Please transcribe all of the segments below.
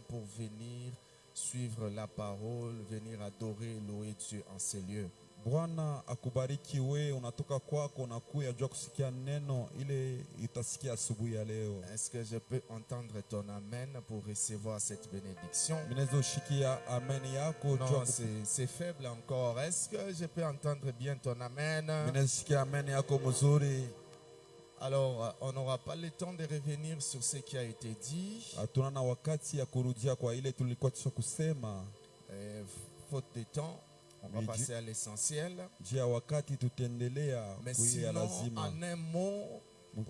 pour venir suivre la parole, venir adorer et louer Dieu en ces lieux. Bwana akubariki we unatoka kwako unakuja jua kusikia neno ile itasikia asubuhi ya leo. Est-ce que je peux entendre ton amen pour recevoir cette bénédiction? Minaweza ushikia amen yako Non, jua c'est faible encore. Est-ce que je peux entendre bien ton amen? minaweza shikia amen yako mzuri. Alors, on n'aura pas le temps de revenir sur ce qui a été dit. Hatuna na wakati ya kurudia kwa ile tulikuwa tusha kusema. Faute de temps, on va passer à l'essentiel. Jia wakati tutaendelea Mais kuia sinon, lazima. en un mot,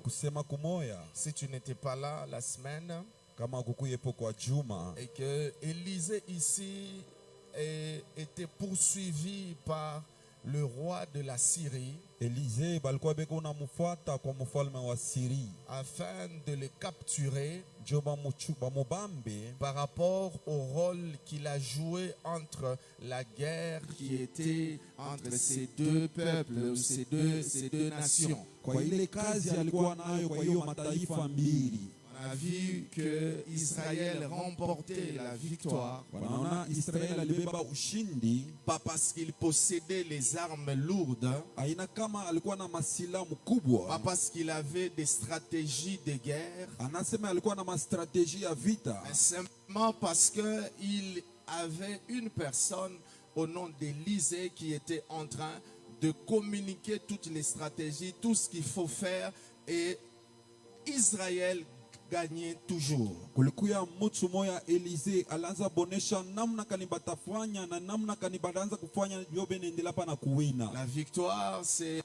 Kusema kumoya si tu n'étais pas là la semaine kama kukuyepo kwa juma et que Élisée ici était poursuivi par le roi de la Syrie, Élisée balikuwa beko unamfuata kwa mfalme wa Syrie afin de le capturer joba muchuba mubambe par rapport au rôle qu'il a joué entre la guerre qui était entre ces deux peuples ou ces deux nations. kwa ile kazi alikuwa nayo kwa hiyo mataifa mbili. On a vu que Israël remportait la victoire, Wanaona Israeli alibeba ushindi pas parce qu'il possédait les armes lourdes, aina kama alikuwa na masila pas mkubwa, parce qu'il avait des stratégies de guerre, anasema alikuwa na mastrateji ya vita, mais simplement parce qu'il avait une personne au nom d'Élisée qui était en train de communiquer toutes les stratégies, tout ce qu'il faut faire, et Israël gagnait toujours. kulikuya mtu moya Élisée alianza bonesha namna kani batafanya na namna kani badanza kufanya yobe nendela pa na kuwina. La victoire, c'est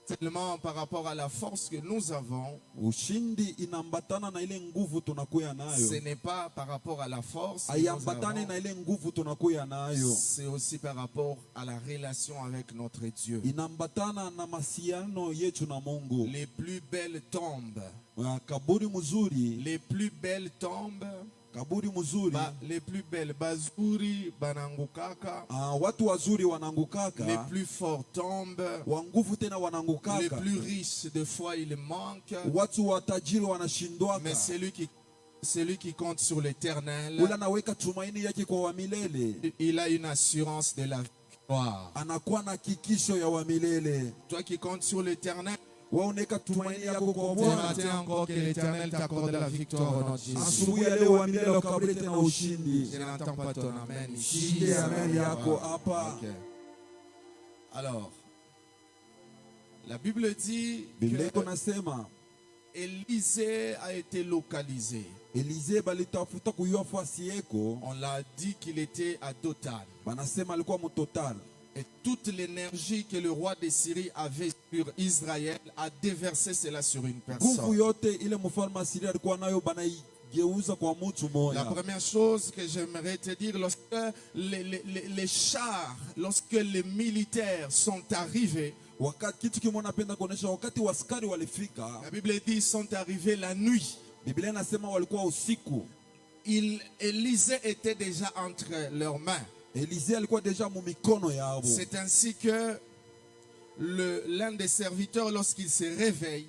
tellement par rapport à la force que nous avons. Ushindi inambatana na ile nguvu tunakuya nayo, Ce n'est pas par rapport à la force que nous ayambatane avons. na ile nguvu tunakuya nayo, C'est aussi par rapport à la relation avec notre Dieu. inambatana na masiano yetu na Mungu. Les plus belles tombes, Kaburi mzuri, les plus belles tombes, kaburi mzuri, les plus belles bazuri banangukaka, watu wazuri wanangukaka, les plus fortes tombes, wa nguvu tena les wanangukaka, plus riches de fois il manque, watu watajiri wanashindwaka, mais celui qui compte sur l'Éternel, ula naweka tumaini yake kwa wamilele, il a une assurance de la victoire. anakuwa na kikisho ya wamilele. Toi qui comptes sur l'Éternel, Waoneka tumaini yako kwa ce Bwana. matin encore que l'Éternel t'accorde la victoire au nom de Jésus. Asubuhi ya leo wamilele wakaburi tena ushindi. Je n'entends pas ton amen ici. Shinde amen yako hapa. Ok. Alors, la Bible dit Biblia iko que nasema Élisée a été localisé. Élisée balitafuta kuyua fasi yeko, On l'a dit qu'il était à Dothan. banasema alikuwa mutotal. Et toute l'énergie que le roi de Syrie avait sur Israël a déversé cela sur une Nguvu personne. yote ile mfalme Asiria alikuwa nayo banaigeuza kwa mtu La moja. première chose que j'aimerais te dire, lorsque les chars, lorsque les militaires sont arrivés, Wakati kitu kimoja napenda kuonesha, wakati waskari walifika, la Bible dit ils sont arrivés la nuit. Biblia inasema walikuwa usiku. Élisée était déjà entre leurs mains. Élisée alikuwa deja mu mikono yao. C'est ainsi que l'un des serviteurs, lorsqu'il se réveille,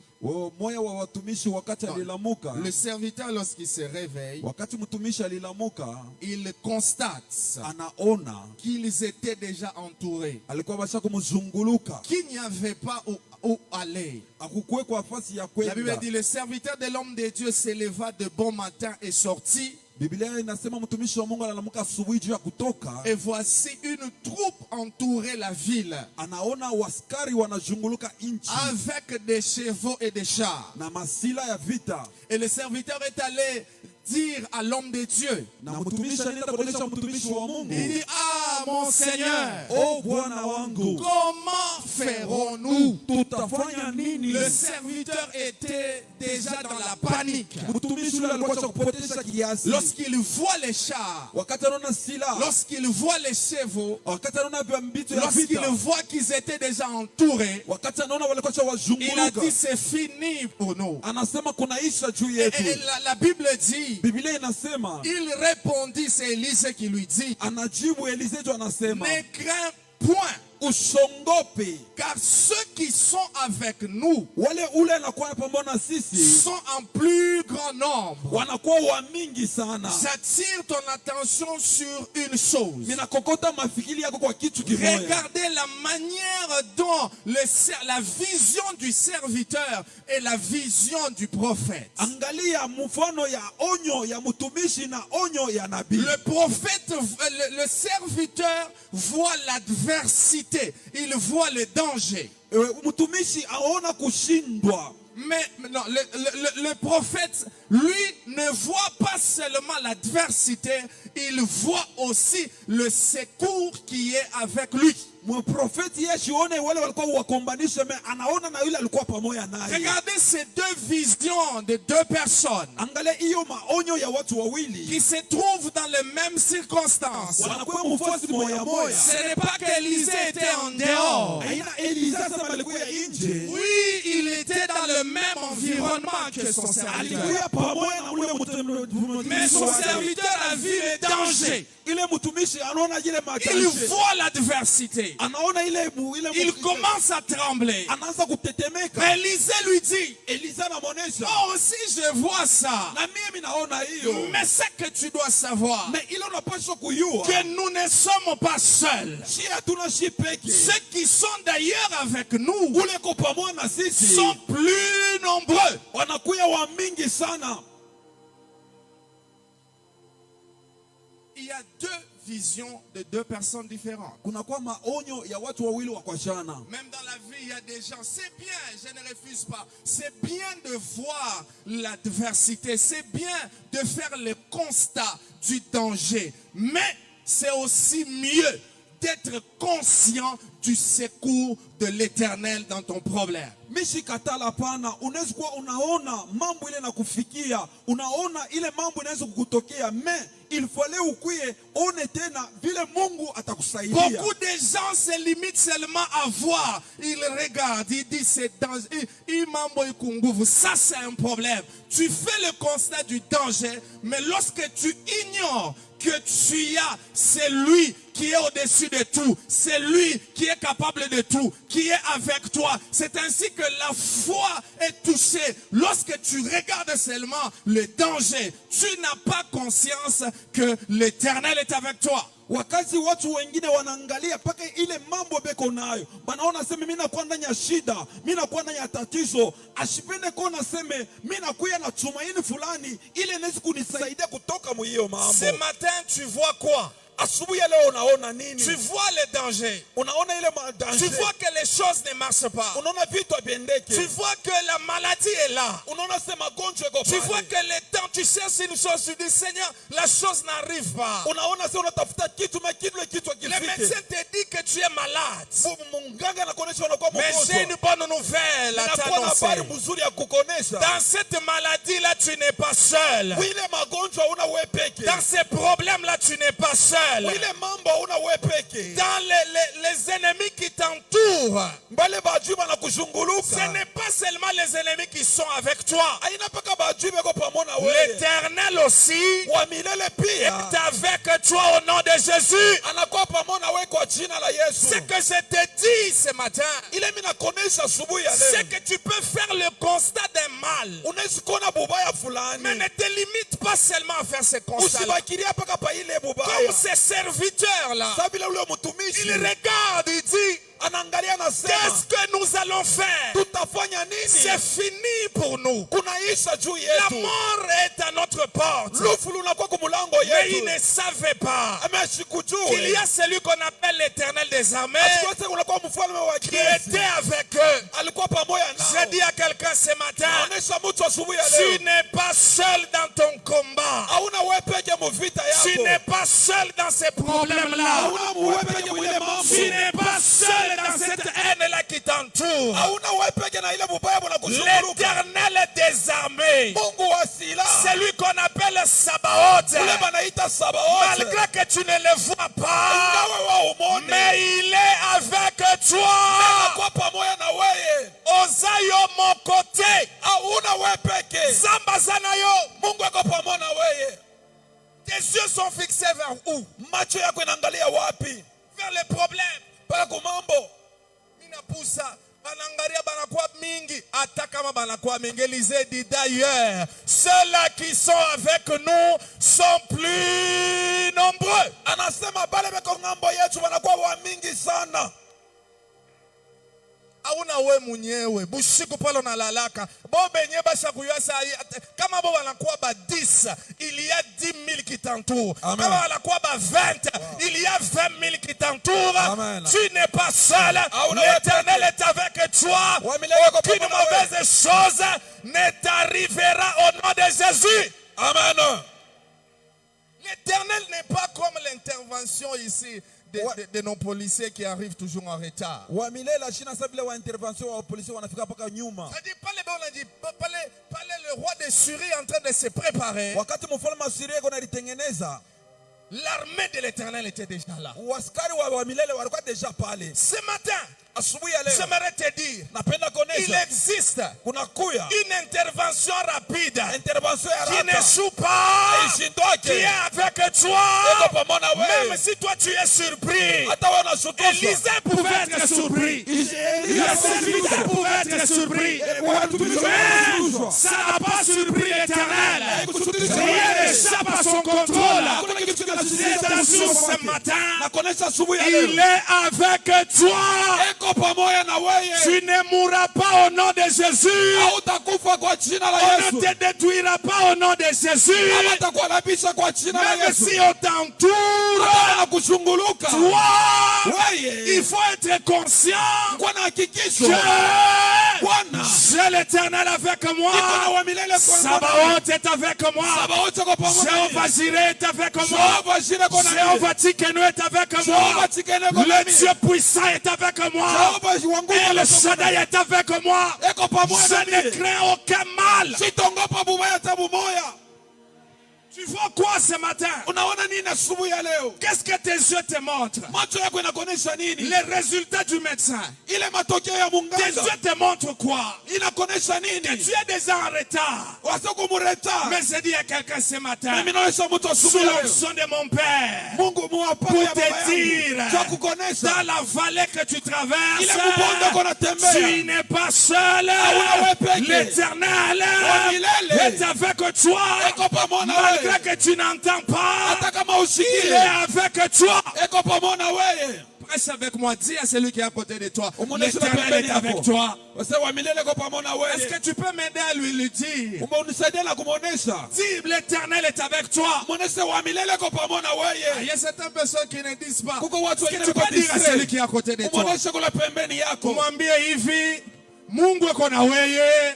Moya wa watumishi wakati Non. alilamuka, le serviteur, lorsqu'il se réveille, wakati mtumishi alilamuka, il constate anaona qu'ils étaient déjà entourés, alikuwa basha kumzunguluka, qu'il n'y avait pas où aller. akukuwe kwa fasi ya La Bible kwenda. dit, le serviteur de l'homme de Dieu s'éleva de bon matin et sortit. Biblia inasema mtumishi wa Mungu analamuka asubuhi juu ya kutoka, Et voici une troupe entourait la ville anaona waskari wanazunguluka inchi avec des chevaux et des chars. na masila ya vita, Et le serviteur est allé dire à l'homme de Dieu, na mtumishi anaenda kuonesha mtumishi wa Mungu, il dit, ah mon Seigneur, o Bwana wangu, comment ferons-nous? tutafanya nini? Le serviteur était déjà dans la panique. Mtumishi yule alikuwa cha kupotesha kiasi, Lorsqu'il voit les chars, wakati anaona sila, lorsqu'il voit les chevaux, wakati anaona viambitu ya lorsqu'il vita, voit qu'ils étaient déjà entourés, wakati anaona walikuwa cha il a wazunguluka, dit c'est fini pour nous. anasema kunaisha juu Et yetu. la Bible dit, Biblia inasema, il répondit, c'est Élisée qui lui dit, anajibu Eliseo, anasema ne crains point. usongope, car ceux qui sont avec nous wale ule anakuwa pamoja na sisi sont en plus grand nombre. wanakuwa wa mingi sana. J'attire ton attention sur une chose. Ninakokota mafikiri yako kwa kitu kimoja. Regardez la manière dont la vision du serviteur et la vision du prophète. Angalia mfano ya onyo ya mtumishi na onyo ya nabii. Le prophète, le serviteur voit l'adversité, il voit le danger. Mtumishi aona kushindwa. Mais non, le prophète, lui, ne voit pas seulement l'adversité, il voit aussi le secours qui est avec lui. Regardez ces deux visions de deux personnes qui se trouvent dans les mêmes circonstances. Ce n'est pas qu'Élisée était en dehors. Oui, il était dans le même environnement que son serviteur. Mais son serviteur a vu le danger. Il voit l'adversité. Il commence à trembler. Mais Élisée lui dit, moi aussi je vois ça. Mais ce que tu dois savoir, que nous ne sommes pas seuls. Ceux qui sont d'ailleurs avec nous sont plus nombreux. Il y a deux visions de deux personnes différentes. Même dans la vie, il y a des gens, c'est bien, je ne refuse pas, c'est bien de voir l'adversité, c'est bien de faire le constat du danger, mais c'est aussi mieux d'être conscient du secours de l'Éternel dans ton problème. Mishikatala pana, unaweza kuwa unaona mambo ile na kufikia, unaona ile mambo inaweza kukutokea, mais il fallait ukuye one tena vile Mungu atakusaidia. Beaucoup de gens se limitent seulement à voir, ils regardent, ils disent c'est danger, ça c'est un problème. Tu fais le constat du danger, mais lorsque tu ignores que tu as, c'est lui qui est au-dessus de tout, c'est lui qui est capable de tout, qui est avec toi. C'est ainsi que la foi est touchée. Lorsque tu regardes seulement le danger, tu n'as pas conscience que l'Éternel est avec toi. Wakazi watu wengine wanaangalia paka ile mambo beko nayo, banaona sema mimi nakuwa ndani ya shida, mimi nakuwa ndani ya tatizo, ashipende kona seme mimi nakuya na tumaini fulani ile inaweza kunisaidia kutoka mu hiyo mambo. Ce matin tu vois quoi? Asubuhi leo unaona nini? Tu vois le danger. Unaona ile danger. Tu vois que les choses ne marchent pas. Unaona vitu haviendeki. Tu vois que la maladie est là. Unaona sema gonjwa iko pale. Tu vois que le temps tu cherches une chose, tu dis Seigneur, la chose n'arrive pas. Unaona sema unatafuta kitu mais kitu akifike. Le médecin te dit que tu es malade. Munganga anakuonesha unakuwa mgonjwa. Mais j'ai une bonne nouvelle à t'annoncer. Dans cette maladie là tu n'es pas seul. Dans ces problèmes là tu n'es pas seul. Dans les ennemis qui t'entourent, ce n'est pas seulement les ennemis qui sont avec toi. L'Éternel aussi est avec toi au nom de Jésus. Ce que je te dis ce matin, c'est que tu peux faire le constat d'un mal, mais ne te limite pas seulement à faire ce constat. Comme ces serviteurs-là, il regarde, il dit, qu'est-ce que nous allons faire? C'est fini pour nous. La mort est à notre porte. Mais ils ne savaient pas qu'il y a celui qu'on appelle l'Éternel des armées qui était avec eux. Je dis à quelqu'un ce matin, tu n'es pas seul dans ton combat. Tu n'es pas seul dans ces problèmes-là. Tu n'es pas seul dans cette haine-là qui t'entoure. L'Éternel des armées, c'est lui qu'on appelle Sabaoth. Malgré que tu ne le vois pas, mais il est avec toi. Ozayo mon côté, Zamba Zanayo. Tes yeux sont fixés vers où? Vers les problèmes. mpaka kumambo. Minapusa banangaria banakuwa mingi, hata kama banakuwa mingi. Élisée dit d'ailleurs, ceux-là qui sont avec nous sont plus nombreux. Anasema bale beko ngambo yetu banakuwa wa mingi sana. Auna we mwenyewe bushiku pale unalalaka bo benye basha kuyasa kama bo wanakuwa ba 10, il y a 10 000 qui t'entourent. Kama wanakuwa ba 20, il y a 20 000 qui t'entourent. Tu n'es pas seul. L'Éternel est avec toi. Aucune mauvaise chose ne t'arrivera au nom de Jésus. Amen. L'Éternel n'est pas comme l'intervention ici de nos policiers qui arrivent toujours en retard. C'est-à-dire, pas le roi de Syrie en train de se préparer. L'armée de l'Éternel était déjà là. Ce matin, j'aimerais te dire, il existe une intervention rapide qui n'échoue pas, qui est avec toi. Même si toi tu es surpris, Élisée pouvait être surpris, le serviteur pouvait être surpris, mais ça n'a pas surpris l'Éternel. Rien n'échappe à son contrôle. Ce matin, il est avec toi. Tu ne mourras pas au nom de Jésus. On ne te détruira pas au nom de Jésus. Même si on t'entoure, toi, il faut être conscient que j'ai l'Éternel avec moi. Sabaoth est avec moi. Jéhovah Jireh est avec moi. Jéhovah Tsidkenu est avec moi. Le Dieu puissant est avec moi. Et le Shaddai est avec moi. Je ne crains aucun mal. Tu vois quoi ce matin? Qu'est-ce que tes yeux te montrent? Les résultats du médecin. Tes yeux te montrent quoi? Que tu es déjà en retard. Mais je dis à quelqu'un ce matin, sous l'onction de mon Père, pour te dire, dans la vallée que tu traverses, tu n'es pas seul. L'Éternel est avec toi. Malgré que tu n'entends pas, il est avec toi. Presse avec moi, dis à celui qui est à côté de toi, l'Éternel est avec toi. Est-ce que tu peux m'aider à lui dire? Dis, l'Éternel est avec toi. Il y a certaines personnes qui ne disent pas. Est-ce que tu peux dire à celui qui est à côté de toi? Kumwambie hivi, Mungu ako na wewe.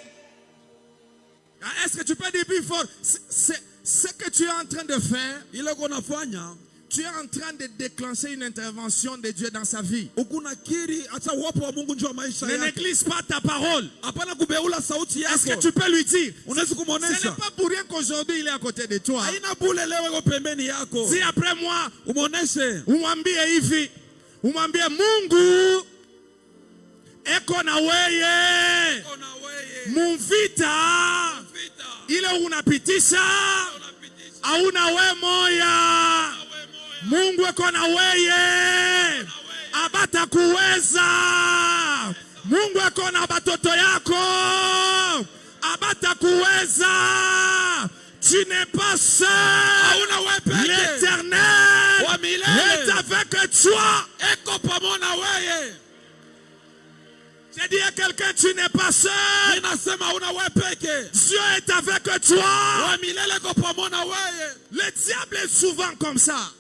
Est-ce que tu peux dire plus fort? Ce que tu es en train de faire, tu es en train de déclencher une intervention de Dieu dans sa vie. Ne néglige pas ta parole. Est-ce que tu peux lui dire? Ce n'est pas pour rien qu'aujourd'hui il est à côté de toi. Dis après moi, umwambie hivi, umwambie Mungu eko na weye, mumvita ile unapitisha hauna we moya. Mungu eko na weye, abata kuweza. Mungu eko na batoto yako, abata kuweza. Tu n'es pas seul. L'Éternel est avec toi. J'ai dit à quelqu'un, tu n'es pas seul. Dieu est avec toi. Le diable est souvent comme ça.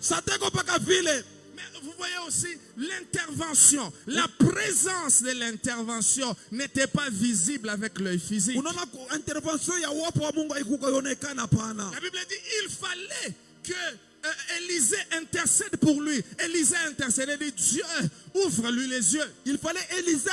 Mais vous voyez aussi l'intervention, la présence de l'intervention n'était pas visible avec l'œil physique. La Bible dit il fallait que Élisée intercède pour lui. Élisée intercède et dit Dieu, ouvre-lui les yeux. Il fallait Élisée.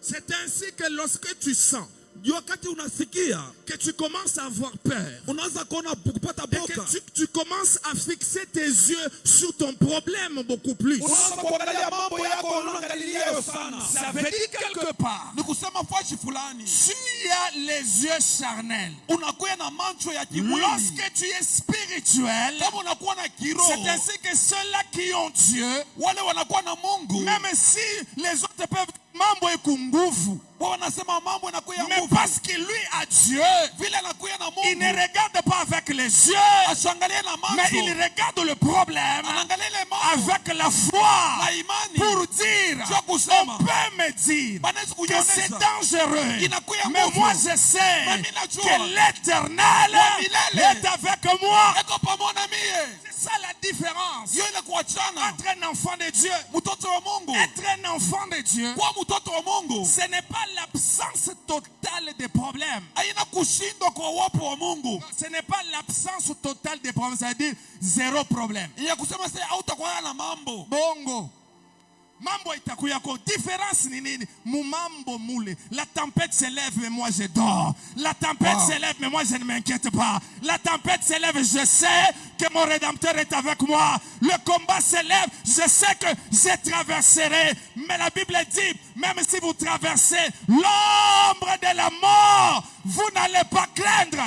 C'est ainsi que lorsque tu sens wakati unasikia que tu commences à avoir peur, unaanza kuona kupata et boka, que tu commences à fixer tes yeux sur ton problème beaucoup plus. unaanza kuangalia mambo yako unaangalia yo sana. Ça veut dire quelque part, Ni kusema fashi fulani tu as les yeux charnels. unakuwa na macho ya kimwili. Lorsque tu es spirituel, Kama unakuwa na kiroho, c'est ainsi que ceux-là qui ont Dieu, wale wanakuwa na Mungu, même si les autres peuvent mambo iko nguvu, wao wanasema mambo yanakuwa ya mais nguvu, parce que lui a Dieu, vile anakuwa na il ne Mungu regarde pas avec les yeux, ashangalie na mais il macho, regarde le problème anaangalia ile mambo avec la foi na imani, pour dire, Sio kusema. on peut me dire banaweza que c'est kujionyesha dangereux, inakuwa ya mais nguvu. moi je sais Mais mimi najua, que l'Éternel wa milele est avec moi. eko pamoja na mie. C'est ça la différence Hiyo ile kuachana entre un enfant de Dieu. mtoto wa Mungu, Être un enfant de Dieu, kwa mtoto wa Mungu ce n'est pas l'absence totale de problèmes. haina kushindwa kwa uwepo wa Mungu. Ce n'est pas l'absence totale de problèmes, c'est-à-dire zéro problème. Ya kusema sasa hautakuwa na mambo. Bongo. Mambo itakuyako. Différence ni nini? Mumambo mule. La tempête s'élève mais moi je dors. La tempête s'élève mais moi je ne m'inquiète pas. La tempête s'élève, je sais que mon Rédempteur est avec moi. Le combat s'élève, je sais que je traverserai. Mais la Bible dit, même si vous traversez l'ombre de la mort, vous n'allez pas craindre.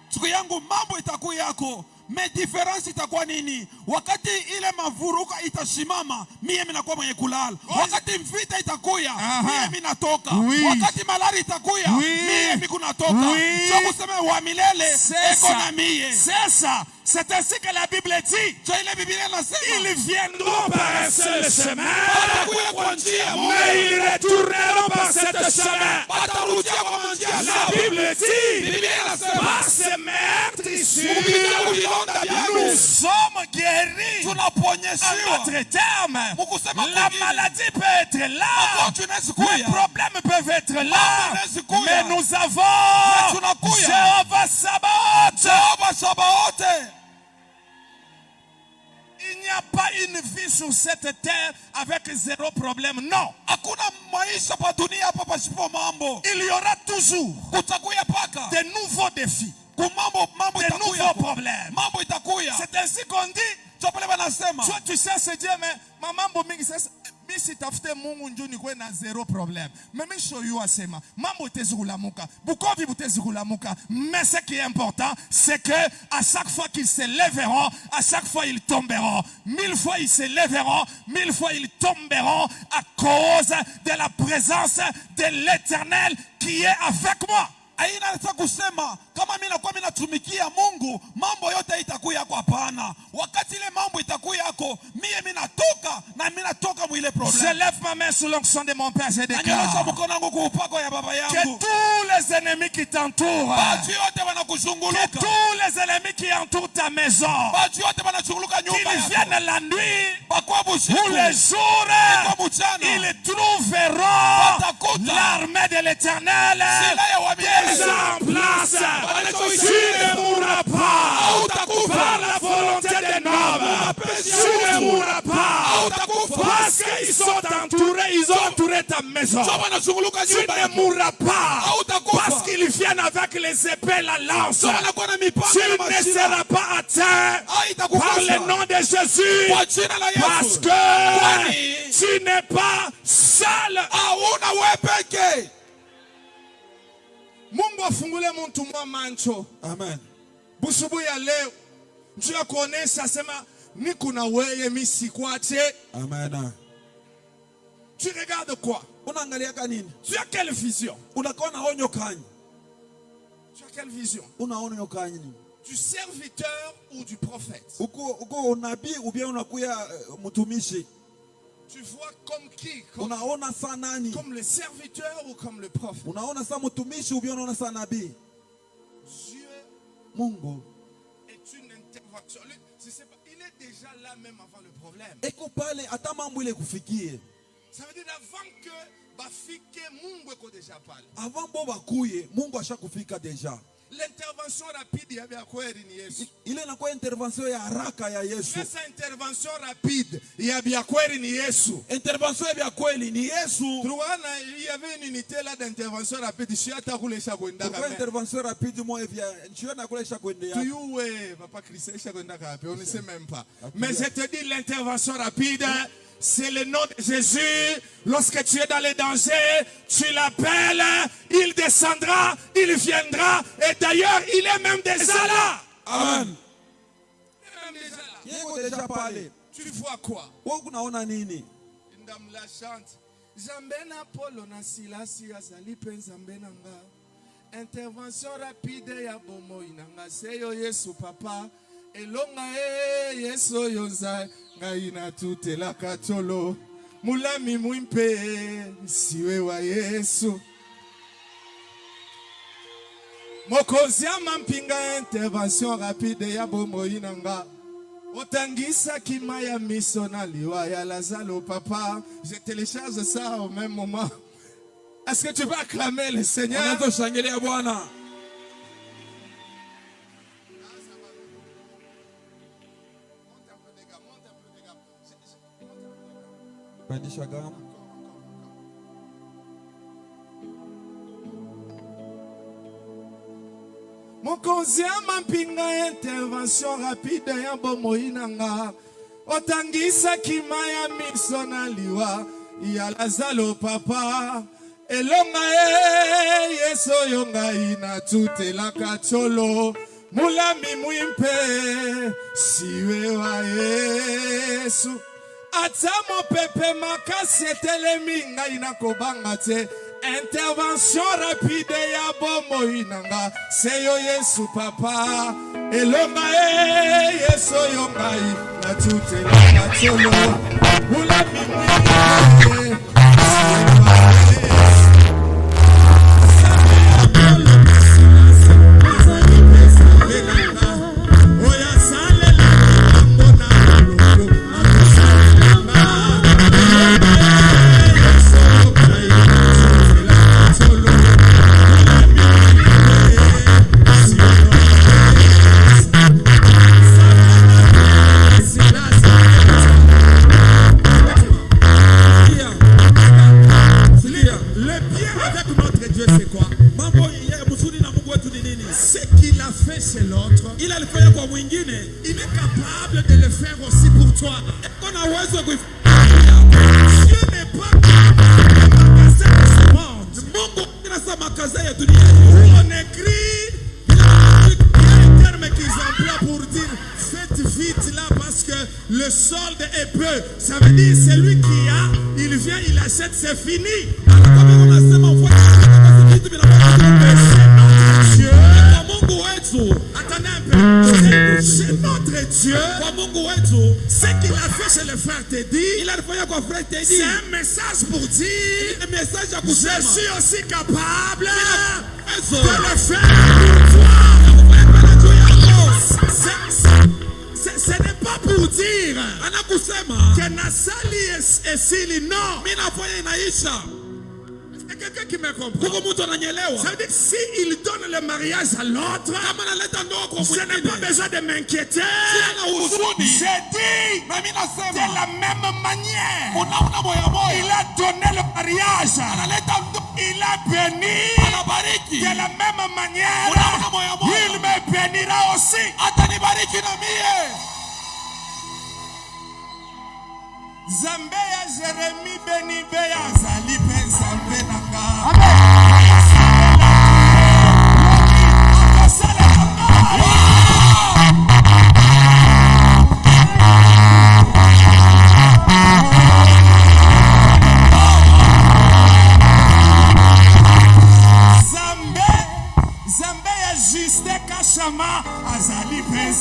Siku yangu mambo itakuwa yako. Me difference itakuwa nini? Wakati ile mavuruka itashimama, mie minakuwa mwenye kulala. Wakati mvita itakuya, mie minatoka. Oui. Wakati malari itakuya, Oui. mie mikunatoka. Oui. Sio kusema wa milele C'est eko ça. na mie. C'est ça. C'est ainsi que la Bible dit. So ile Biblia inasema Ils viendront par un seul chemin, watakuya kwa njia moja, mais ils retourneront par ce chemin. watarudia kwa njia La sawa. Bible dit, Biblia inasema par ce meurtre kupitia kujilonda nous vyako sommes guéris. À tunaponyeshiwa. notre terme, Mukusema la kwingine, maladie peut être là, magonjwa inaweza kuya, les problèmes peuvent être là, inaweza kuya, mais nous avons tunakuya. Jéhovah Sabaoth. Jehova Sabaote. Il n'y a pas une vie sur cette terre avec zéro problème. Non. Hakuna maisha pa dunia hapa pasipo mambo. Il y aura toujours Kutakuya paka de nouveaux défis, mambo de itakuya, nouveaux problèmes. mambo itakuya. C'est ainsi qu'on dit. Sio pale wanasema Toi, tu sais, c'est Dieu, mais mambo mingi sasa misi tafute Mungu njoo nikwe na zero problème. Mimi show you asema mambo itezikulamuka. Bukovi butezikulamuka. Mais ce qui est important, c'est que à chaque fois qu'ils se lèveront, à chaque fois ils tomberont. 1000 fois ils se lèveront, 1000 fois ils tomberont à cause de la présence de l'Éternel qui est avec moi. aina nataka kusema kama mimi nakuwa mimi natumikia Mungu, mambo yote itakuya kwa hapana. Wakati ile mambo itakuya yako, mimi natoka na mimi natoka mwile Je problem. lève ma main sur l'onction de mon Père, je Nanyosha déclare mkono wangu kwa upako ya baba que yangu. tous les ennemis qui t'entourent, Watu yote que wanakuzunguluka. tous les ennemis qui entourent ta maison, Watu yote wanachunguluka nyumba qu'ils yako. viennent la nuit Bakwa ou bushiku. les jours, Kwa mchana. ils trouveront Watakuta. l'armée de l'Éternel Silaha wa milele. déjà en place. Tu ne mourras pas par la volonté des nobles. Tu ne mourras pas parce qu'ils sont entourés, ils ont entouré ta maison. Sio wanachunguluka Tu nyumba ne yako. mourras pas Hautakufa. parce qu'ils viennent avec les épées, la lance. Sio wanakuwa na Tu mipanga na ne mashina. seras pas atteint par Haitakupasa. le nom de Jésus Kwa jina la parce Yesu. que Kwani tu n'es pas seul. hauna wewe peke. Mungu afungule mtu mwa mancho. Amen. Busubu ya leo njoo ya kuonesha sema niko na wewe mimi sikwache. Amen. Tu regardes quoi? Unaangalia nini? Tu as quelle vision? Unakuwa na onyo kanyi. Tu as quelle vision? Unaona kanyi nini? Du serviteur ou du prophète? Uko nabii ubia unakuya mtumishi. Tu vois comme qui? Unaona saa nani? Comme le serviteur ou comme le prophète? Unaona saa mtumishi ubia unaona saa nabii? Dieu Mungu est une intervention. Je sais pas, il est déjà là même avant le problème. eko pale hata mambo ile kufikie. Ça veut dire avant que bafike Mungu eko déjà pale. Avant bo bakuye, Mungu ashakufika deja. L'intervention rapide ya byakweli ni Yesu. Ile inakuwa intervention ya haraka ya Yesu. Sasa intervention rapide ya byakweli ni Yesu. Intervention ya kweli ni Yesu. Tunaona il y avait une unité là d'intervention rapide. Je hata kule shakwenda Kwa intervention rapide moi via njio na kule shakwenda. Tu yue papa Christ shakwenda kapi, on ne sait même pas. Mais je te dis l'intervention rapide, c'est le nom de Jésus. Lorsque tu es dans les dangers, tu l'appelles, il descendra, il viendra. Et d'ailleurs, il est même déjà là. Amen. Il est même déjà là. Tu vois quoi? Ndam la chante. Zambena Polo na silasi azali penza mbenanga. Intervention rapide ya bomo inanga seyo Yesu papa. Elonga Yesu yonza ngaina tutela katolo. Mulami muimpe siwe wa Yesu. Mokozi amampinga intervention rapide ya bomo inanga. Otangisa kimaya misona liwa ya Lazalo papa. Je télécharge ça au même moment. Est-ce que tu peux acclamer le Seigneur? On a shangilia Bwana. Pandisha gamu. Mokonzi amampinga intervention rapide ya bomo inanga. Otangisa kimaya misona liwa ya Lazalo papa. Elonga Yesu yonga ina tutela katolo. Mulami muimpe siwe wa Yesu. Atamo pepe makasi eteleminga ina kobanga te. Intervention rapide ya bomo inanga. Seyo Yesu papa. Elonga Yesu yonga ina tutela katolo. Mulami muimpe siwe wa Yesu. Il est capable de le faire aussi pour toi. Dieu n'est pas le magasin de ce monde. On écrit, il y a un terme qu'ils emploient pour dire faites vite là parce que le solde est peu. Ça veut dire celui qui a, il vient, il achète, c'est fini. Attendez un peu. C'est notre Dieu. Ce qu'il a fait chez le frère Teddy, c'est un message pour dire je suis aussi capable de le faire pour toi. Ce n'est pas pour dire que Nasali est Sili, non. Quelqu'un qui me comprend. Ça veut dire que s'il donne le mariage à l'autre, je n'ai pas besoin de m'inquiéter. J'ai dit de la même manière. Il a donné le mariage. Il a béni. De la même manière, il me bénira aussi. Zambéa Jérémie Beni Beya Zali Ben Zambé Nanga. Zambéa Juste Kachama Azali Ben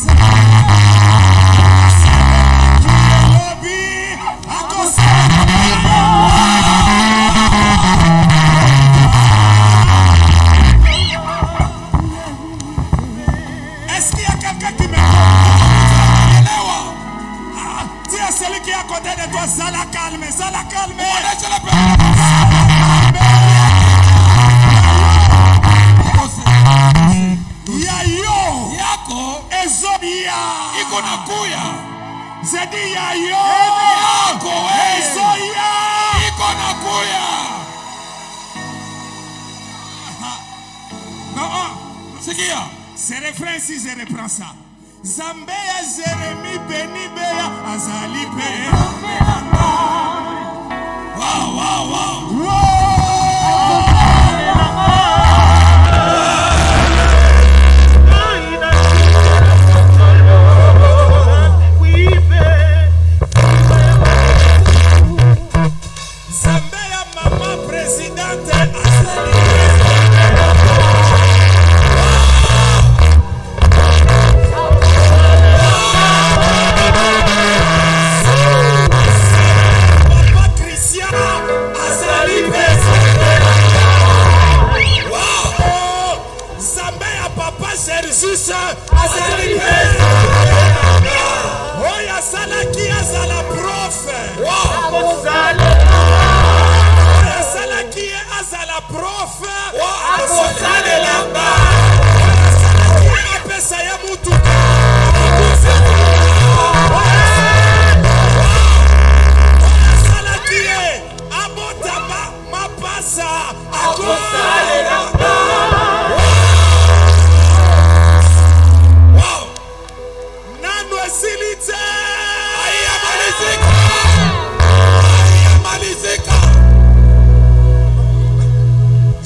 Est-ce qu'il y a quelqu'un qui me comprend? Dis à celui qui est à côté de toi, ça la calme, ça la calme. ezoya iko nakuya zedi ya yo yako wewe ezoya iko nakuya. Sikia ce refrain si je reprends ça. Zambe ya Jérémie béni beya azali pe. wow wow wow Zambe ya mama présidente azali Jesus azali pe. Oya salaki azala prof. Oya salaki azala prof. Akosale lamba. Oya salaki apesa ya mutu. Oya salaki abota mapasa. Akosale lamba.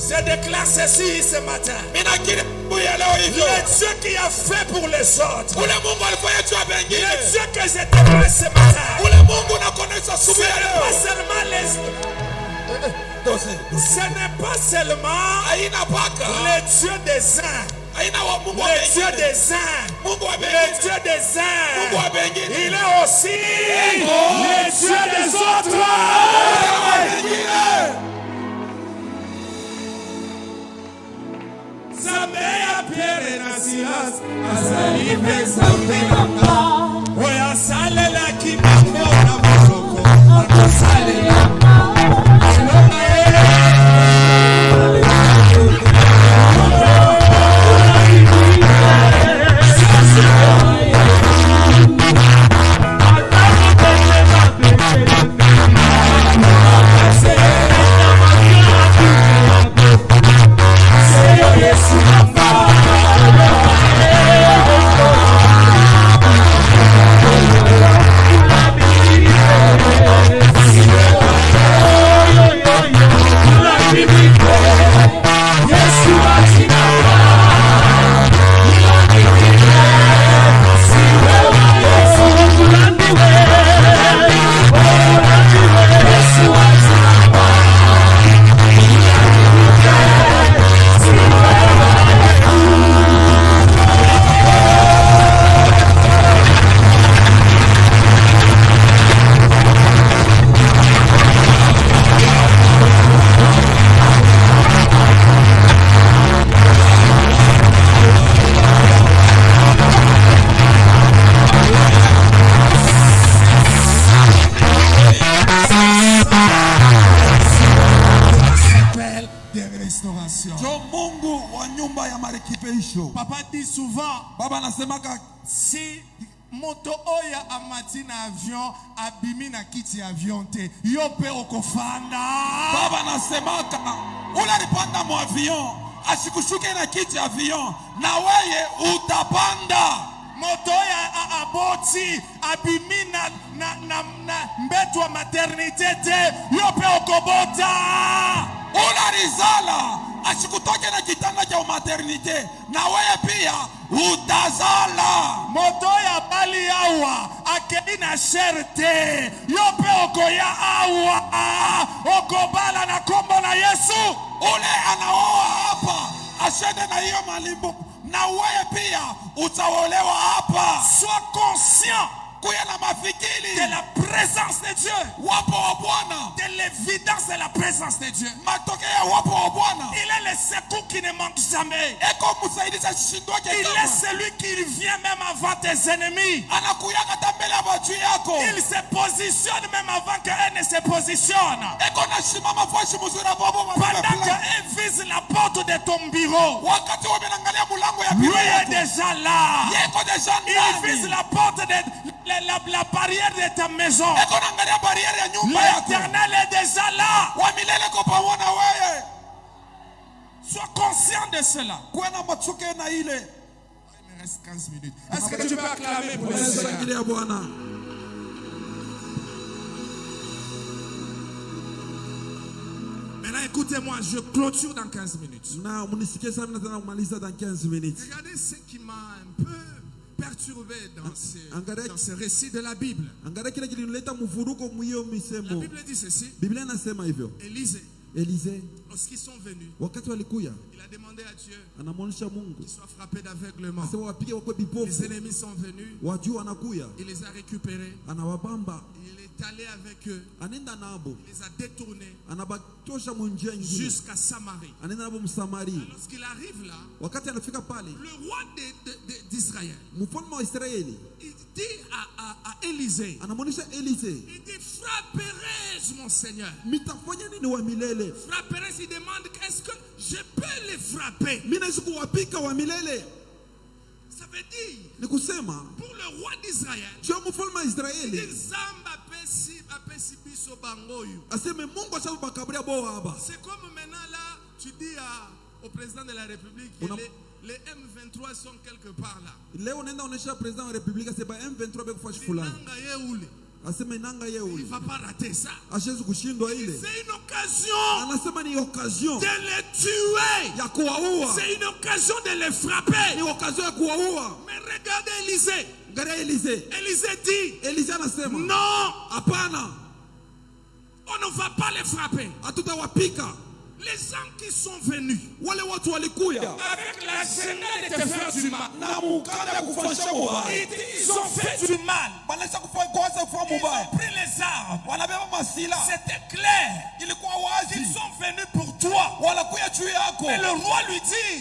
Je déclare ceci ce matin. Le Dieu qui a fait pour les autres. Le Dieu que je déclare ce matin. Ce n'est pas seulement le Dieu des uns. Le Dieu des uns. Le Dieu des uns. Il est aussi le Dieu des autres. Zambeya Pierre na Silas azali pe Zambeya oya salela kimamo na mosoko akosalela Papa dit souvent, si moto oya amati na avion abimi na kiti avion te yo pe okofanda. Baba nasemaka unalipanda mu avion asikushuke na kiti avion na weye utapanda. Moto oya aboti abimi na mbetu wa maternité te yo pe okobota. Unarizala asikutoke na kitanda cha maternité na wewe pia utazala. Moto ya bali awa akedi na sherte yo pe okoya awa okobala na kombo na Yesu. Ule anaoa hapa ashende na hiyo malimbo na wewe pia utaolewa hapa. Sois conscient de la présence de Dieu, de l'évidence de la présence de Dieu. Il est le secours qui ne manque jamais. Il est celui qui vient même avant tes ennemis. Il se positionne même avant qu'un ne se positionne. Pendant qu'un vise la porte de ton bureau, lui est déjà là. Il vise la porte de la barrière de ta maison. L'Éternel est déjà là. Sois conscient de cela. Il me reste 15 minutes. Est-ce que tu peux acclamer pour le Seigneur? Maintenant, écoutez-moi, je clôture dans 15 minutes. Regardez ce qui m'a un peu perturbé dans ce récit de la Bible. La Bible dit ceci. Élisée, lorsqu'ils sont venus, il a demandé à Dieu qu'il soit frappé d'aveuglement. Les ennemis sont venus, il les a récupérés, il est allé avec eux, il les a détournés jusqu'à Samarie. Lorsqu'il arrive là, le roi d'Israël, il dit à Élisée, il dit frapperai-je mon Seigneur? Frapperai, il demande est-ce que je peux les frapper? Ça veut dire pour le roi d'Israël, c'est comme maintenant là tu dis au président de la République que les M23 sont quelque part là. Il ne va pas rater ça. C'est une occasion de les tuer. C'est une occasion de les frapper. Mais regardez Élisée. Élisée dit non, on ne va pas les frapper. Les gens qui sont venus avec l'agenda de te faire du mal, ils ont fait du mal. Ils ont pris les armes. C'était clair. Ils sont venus pour toi. Et le roi lui dit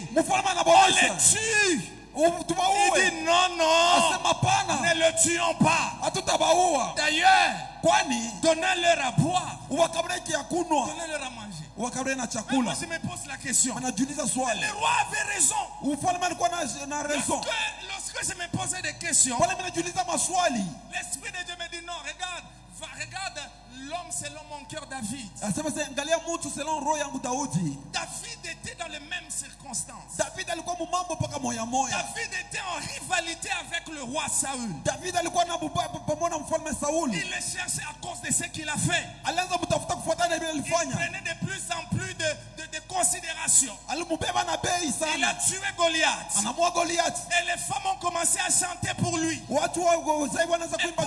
on les tue. Il dit non, ne le tuons pas. D'ailleurs, donnez-leur à boire, donnez-leur à manger. Moi, je me pose la question. Le roi avait raison. Lorsque je me posais des questions, l'Esprit de Dieu me dit non, regarde l'homme selon mon cœur, David. David était dans les mêmes circonstances. David était en rivalité avec le roi Saül. Il le cherchait à cause de ce qu'il a fait. Il prenait de plus en plus de considération. Il a tué Goliath. Et les femmes ont commencé à chanter pour lui. Et pour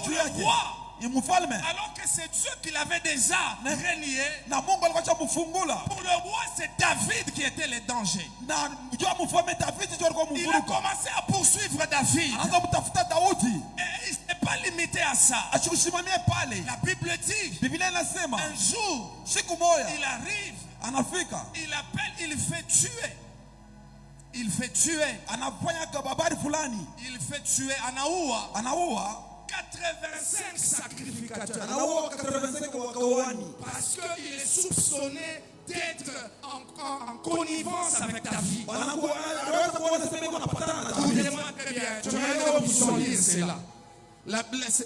le roi, alors que c'est Dieu qui l'avait déjà régné, pour le roi c'est David qui était le danger. Il a commencé à poursuivre David. Et il n'est pas limité à ça. La Bible dit un jour il arrive, il appelle, il fait tuer. Il fait tuer Anaoua 85 sacrificateurs. Parce qu'il est soupçonné d'être en connivence avec David. Écoutez-moi très bien. Je vais vous lire cela.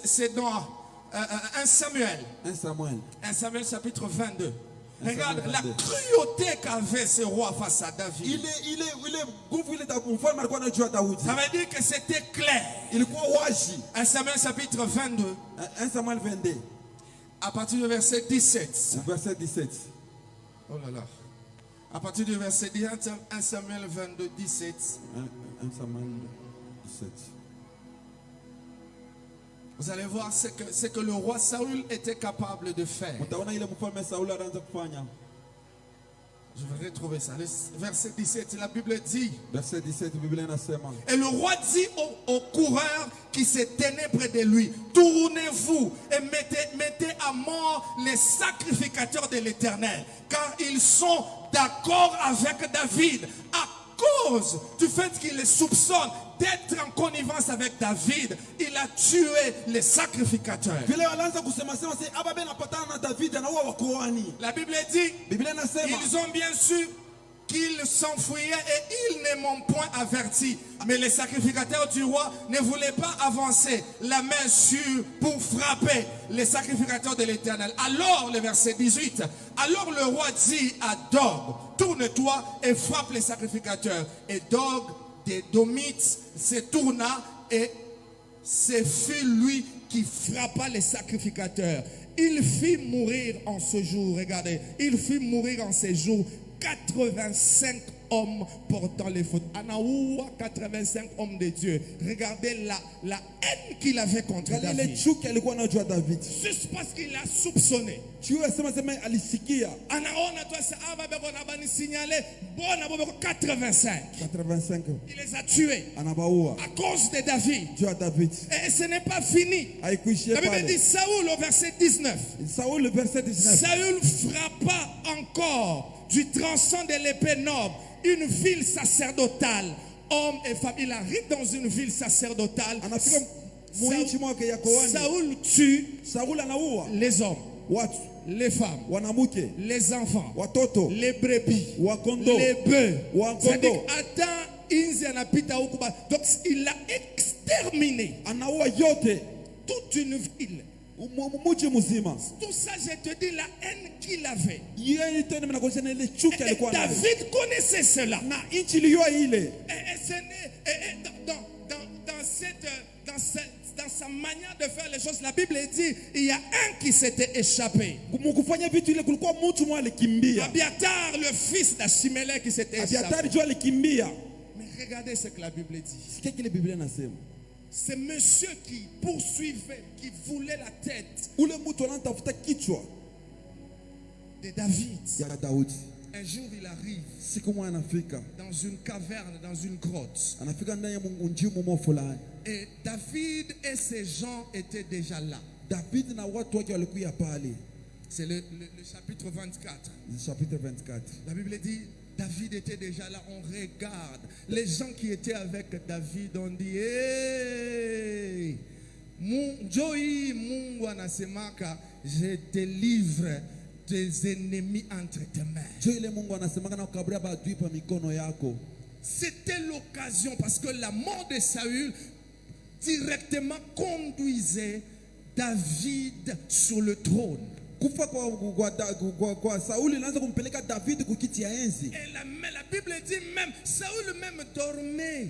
C'est dans 1 Samuel. 1 Samuel chapitre 22. Regarde la cruauté qu'avait ce roi face à David. Ça veut dire que c'était clair. 1 Samuel chapitre 22. 1 Samuel 22. À partir du verset 17. Verset 17. Oh là là. À partir du verset 10, 1 Samuel 22, 17. 1 Samuel 17. Vous allez voir ce que le roi Saül était capable de faire. Je vais retrouver ça. Le verset 17, la Bible dit. Verset 17, Biblia inasema. Et le roi dit aux coureurs qui se tenaient près de lui, tournez-vous et mettez à mort les sacrificateurs de l'Éternel, car ils sont d'accord avec David à cause du fait qu'il les soupçonne d'être en connivence avec David. Il a tué les sacrificateurs. La Bible dit, ils ont bien su qu'ils s'enfuyaient et ils ne m'ont point averti. Mais les sacrificateurs du roi ne voulaient pas avancer la main sur pour frapper les sacrificateurs de l'Éternel. Alors, le verset 18, alors le roi dit à Dog, tourne-toi et frappe les sacrificateurs. Et Dog des Domites se tourna et ce fut lui qui frappa les sacrificateurs. Il fit mourir en ce jour, regardez, il fit mourir en ce jour 85 hommes portant les fautes. Anaoua, 85 hommes de Dieu. Regardez la haine qu'il avait contre David. Juste parce qu'il a soupçonné. Anaona toi ça va signaler bon 85. Il les a tués à cause de David. Et ce n'est pas fini. La Bible dit Saoul au verset 19. Saoul frappa encore du tranchant de l'épée noble une ville sacerdotale, hommes et femmes. Il arrive dans une ville sacerdotale. Saoul tue les hommes, les femmes, les enfants, les brebis, les bœufs. Donc il a exterminé toute une ville. Tout ça, je te dis la haine qu'il avait. Et David connaissait cela. Et dans sa manière de faire les choses, la Bible dit il y a un qui s'était échappé. Abiatar, le fils d'Achimélec, qui s'était échappé. Mais regardez ce que la Bible dit. C'est monsieur qui poursuivait, qui voulait la tête de David. Un jour il arrive dans une caverne, dans une grotte. Et David et ses gens étaient déjà là. C'est le chapitre 24. La Bible dit David était déjà là, on regarde. Les gens qui étaient avec David ont dit hey, je te livre tes ennemis entre tes mains. C'était l'occasion parce que la mort de Saül directement conduisait David sur le trône. Et la Bible dit même, Saül même dormait.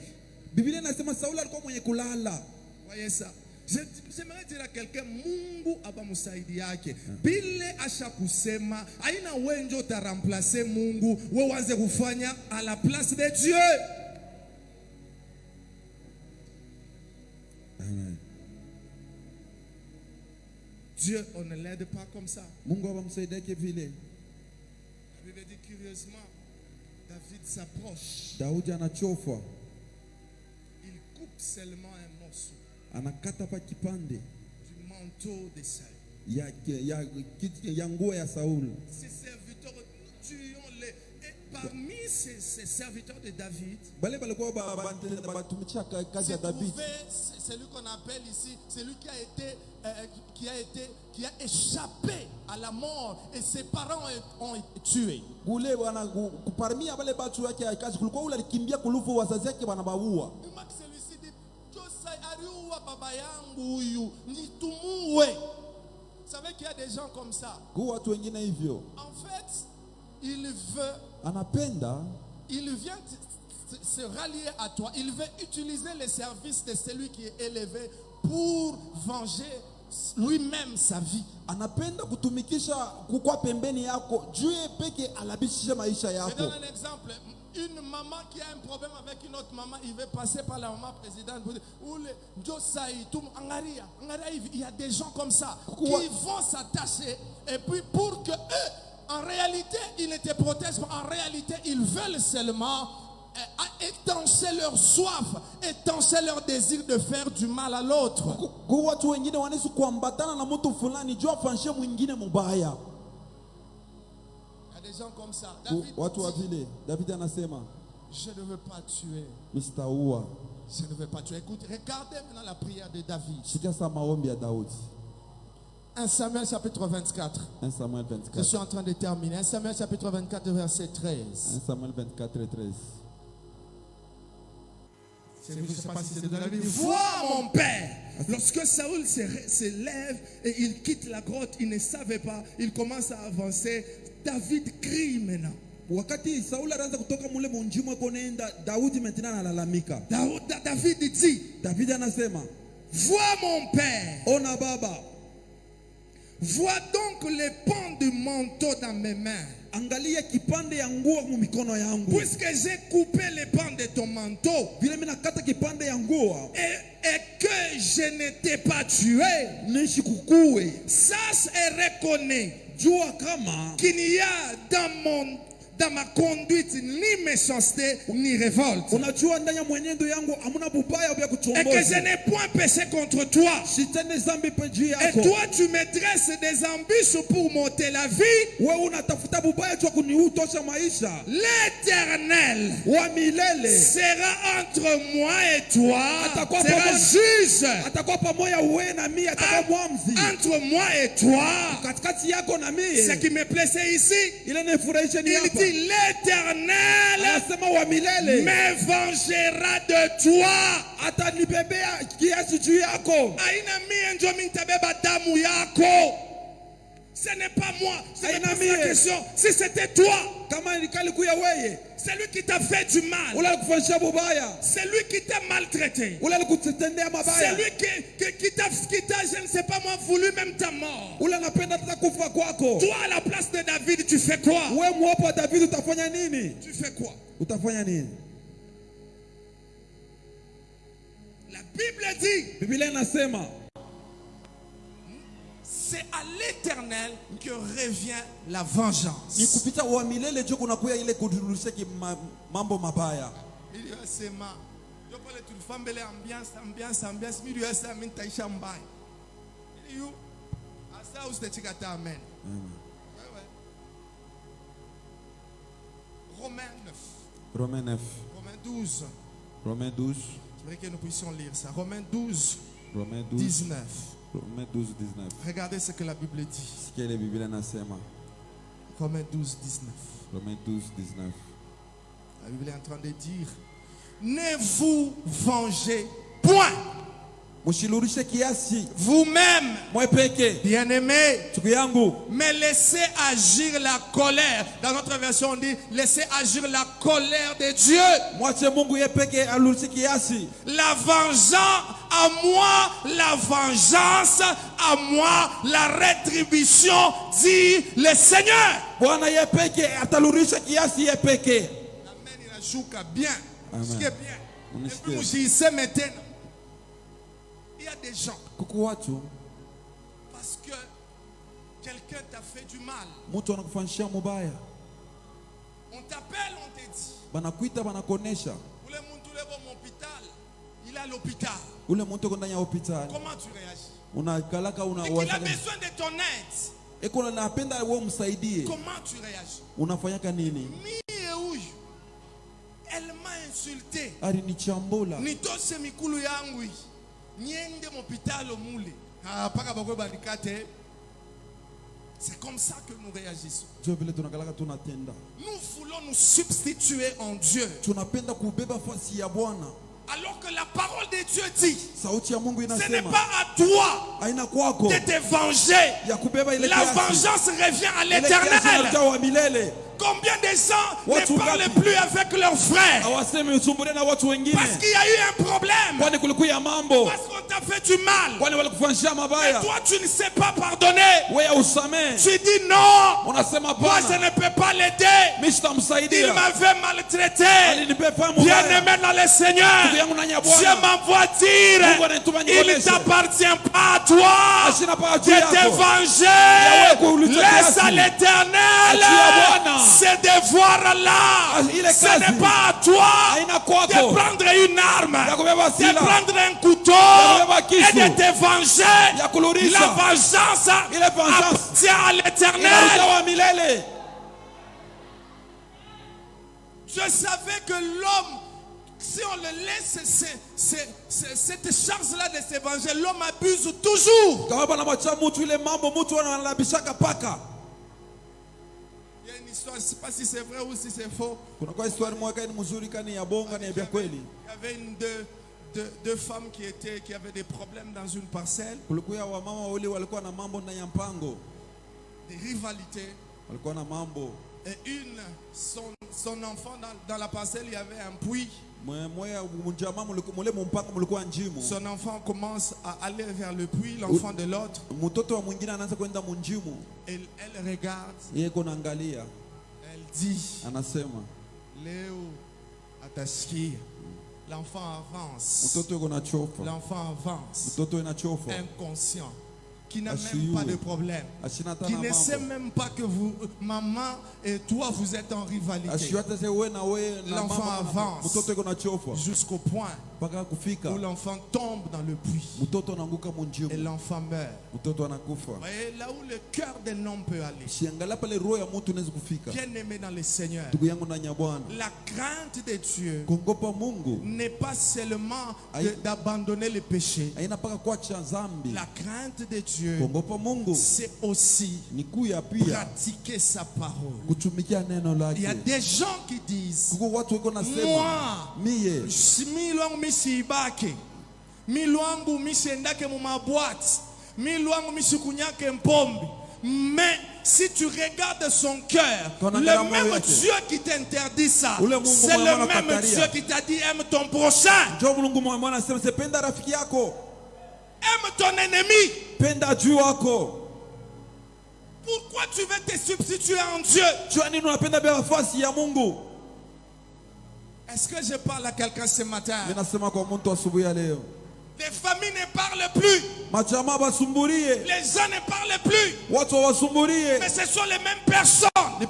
Voyez ça. J'aimerais dire à quelqu'un, Mungu abamusaidi yake. Bile asha kusema, aina wenjo ta remplacer Mungu, wewanze kufanya à la place de Dieu. Amen. Dieu, on ne l'aide pas comme ça. La Bible dit curieusement, David s'approche. Il coupe seulement un morceau du manteau de Saül. Ses serviteurs, nous tuons les. Et parmi ces serviteurs de David, c'est celui qu'on appelle ici, celui qui a échappé à la mort et ses parents ont été tués. Celui-ci dit, vous savez qu'il y a des gens comme ça. En fait, il vient se rallier à toi. Il veut utiliser les services de celui qui est élevé pour venger lui-même sa vie. Je donne un exemple. Une maman qui a un problème avec une autre maman, il veut passer par la maman présidente. Il y a des gens comme ça qui vont s'attacher et puis pour que eux En réalité, ils ne te protègent pas. En réalité, ils veulent seulement étancher leur soif, étancher leur désir de faire du mal à l'autre. Il y a des gens comme ça. David dit, je ne veux pas tuer. Je ne veux pas tuer. Écoute, regardez maintenant la prière de David. 1 Samuel chapitre 24. 1 Samuel 24. Je suis en train de terminer. 1 Samuel chapitre 24 verset 13. 1 Samuel 24 13. Je ne sais pas si c'est de la Bible. Vois mon père. Lorsque Saoul se lève et il quitte la grotte, il ne savait pas. Il commence à avancer. David crie maintenant. Wakati Saul anaanza kutoka mule munjimo konaenda, Daudi maintenant analalamika. David dit, David anasema, vois mon père. ona baba. Vois donc les pans du manteau dans mes mains. Angalia kipande ya nguo mu mikono yangu. Puisque j'ai coupé les pans de ton manteau. Vile mimi nakata kipande ya nguo. Et que je ne t'ai pas tué. Nishikukue. Sache et reconnais. Jua kama qu'il n'y a dans ma conduite ni méchanceté ni révolte. Unajua ndani ya mwenendo yangu hamuna bubaya vya kuchomboza. Et que je n'ai point péché contre toi. Sitende dhambi juu yako. Et toi tu me dresses des embûches pour m'ôter la vie. Wewe unatafuta bubaya tu kuniutosha maisha. L'Éternel wa milele sera entre moi et toi. Sera juge. Atakuwa pamoja wewe na mimi, atakuwa mwamuzi. Entre moi et toi. Katikati yako na mimi. Ce qui me plaisait ici. Ile nifurahisha ni hapa. L'Éternel me vengera de toi. Atanibebea kiasi juu yako. Aina mie ndio nitabeba damu yako. Ce n'est pas moi. C'est pas la question. Si c'était toi, c'est lui qui t'a fait du mal. C'est lui qui t'a maltraité. C'est lui qui t'a, je ne sais pas moi, voulu même ta mort. Toi, à la place de David, tu fais quoi? Tu fais quoi? La Bible dit, c'est à l'Éternel que revient la vengeance. Romains 9. Romains 12. Romains 12. Je voudrais que nous puissions lire ça. Romains 12. Romains 12. 19. Romains 12, 19. Regardez ce que la Bible dit. Ce que la Bible nasema. Romains 12, 19. Romains 12, 19. La Bible est en train de dire, ne vous vengez point. Vous-même, bien-aimés, mais laissez agir la colère. Dans notre version, on dit, laissez agir la colère de Dieu. La vengeance à moi, la vengeance à moi, la rétribution, dit le Seigneur. Amen, il a joué bien. Ce qui est bien. Et puis, je sais maintenant. Il y a des gens, parce que quelqu'un t'a fait du mal, on t'appelle, on te dit, il est à l'hôpital. Comment tu réagis? Il a besoin de ton aide. Comment tu réagis? Elle m'a insulté. C'est comme ça que nous réagissons. Nous voulons nous substituer en Dieu. Alors que la parole de Dieu dit, ce n'est pas à toi de te venger. La vengeance revient à l'Éternel. Combien de gens Watu ne parlent ngapi? plus avec leurs frères? Hawasemi usumbulie na watu wengine. Parce qu'il y a eu un problème. Kwani kulikuwa mambo. Parce qu'on t'a fait du mal. Kwani walikufanyia Et mabaya. toi, tu ne sais pas pardonner. Wewe usamee. Tu dis non. Unasema Moi, je pana. ne peux pas l'aider. Mimi Il sitamsaidia. m'avait maltraité. Alinipa Bien mbaya. aimé dans le Seigneur. Ndugu yangu ndani ya Dieu Bwana. m'envoie dire, Mungu ananituma il nikuoneshe. ne t'appartient pas à toi Ashina pa de juu te yako. venger. Yahweh kuuliza Laisse kiasi. à l'Éternel Achia Bwana. ce devoir-là. Ile Ce kazi. n'est pas à toi Haina de kwako. prendre une arme, Ya kubeba de silaha. prendre un couteau kubeba kisu. et de te venger. Ya kulurisha. La vengeance Ile vengeance. appartient à Inarusha l'Éternel. wa milele. Je savais que l'homme, si on le laisse cette chance-là de s'évangéliser, l'homme abuse toujours. Kama bana macha mtu ile mambo mtu analabishaka paka. Il y a une histoire, je ne sais pas si c'est vrai ou si c'est faux. Kuna kwa histoire moja ni mzuri kani ya bonga ni ya kweli. Il y avait deux femmes qui avaient des problèmes dans une parcelle, Kulikuwa wamama wawili walikuwa na mambo ndani ya mpango. des rivalités. Walikuwa na mambo. Et son enfant dans la parcelle, il y avait un puits. Son enfant commence à aller vers le puits, l'enfant de l'autre. Elle regarde, elle dit, Léo, atashikia. L'enfant avance. L'enfant avance. Inconscient. Qui n'a même pas de problème. Qui ne sait même pas que vous, maman et toi, vous êtes en rivalité. L'enfant avance jusqu'au point où l'enfant tombe dans le puits. Et l'enfant meurt. Et là où le cœur d'un homme peut aller. Bien aimé dans le Seigneur. La crainte de Dieu n'est pas seulement d'abandonner le péché. La crainte de Dieu, c'est aussi pratiquer sa parole. Il y a des gens qui disent, moi, milwangu misibake, milwangu misendake mumabwati, milwangu misikunyake mpombi. Mais si tu regardes son cœur, le même Dieu qui t'interdit ça, c'est le même Dieu qui t'a dit aime ton prochain. Aime ton ennemi. Pourquoi tu veux te substituer en Dieu? Est-ce que je parle à quelqu'un ce matin? Les familles ne parlent plus. Les gens ne parlent plus. Mais ce sont les mêmes personnes qui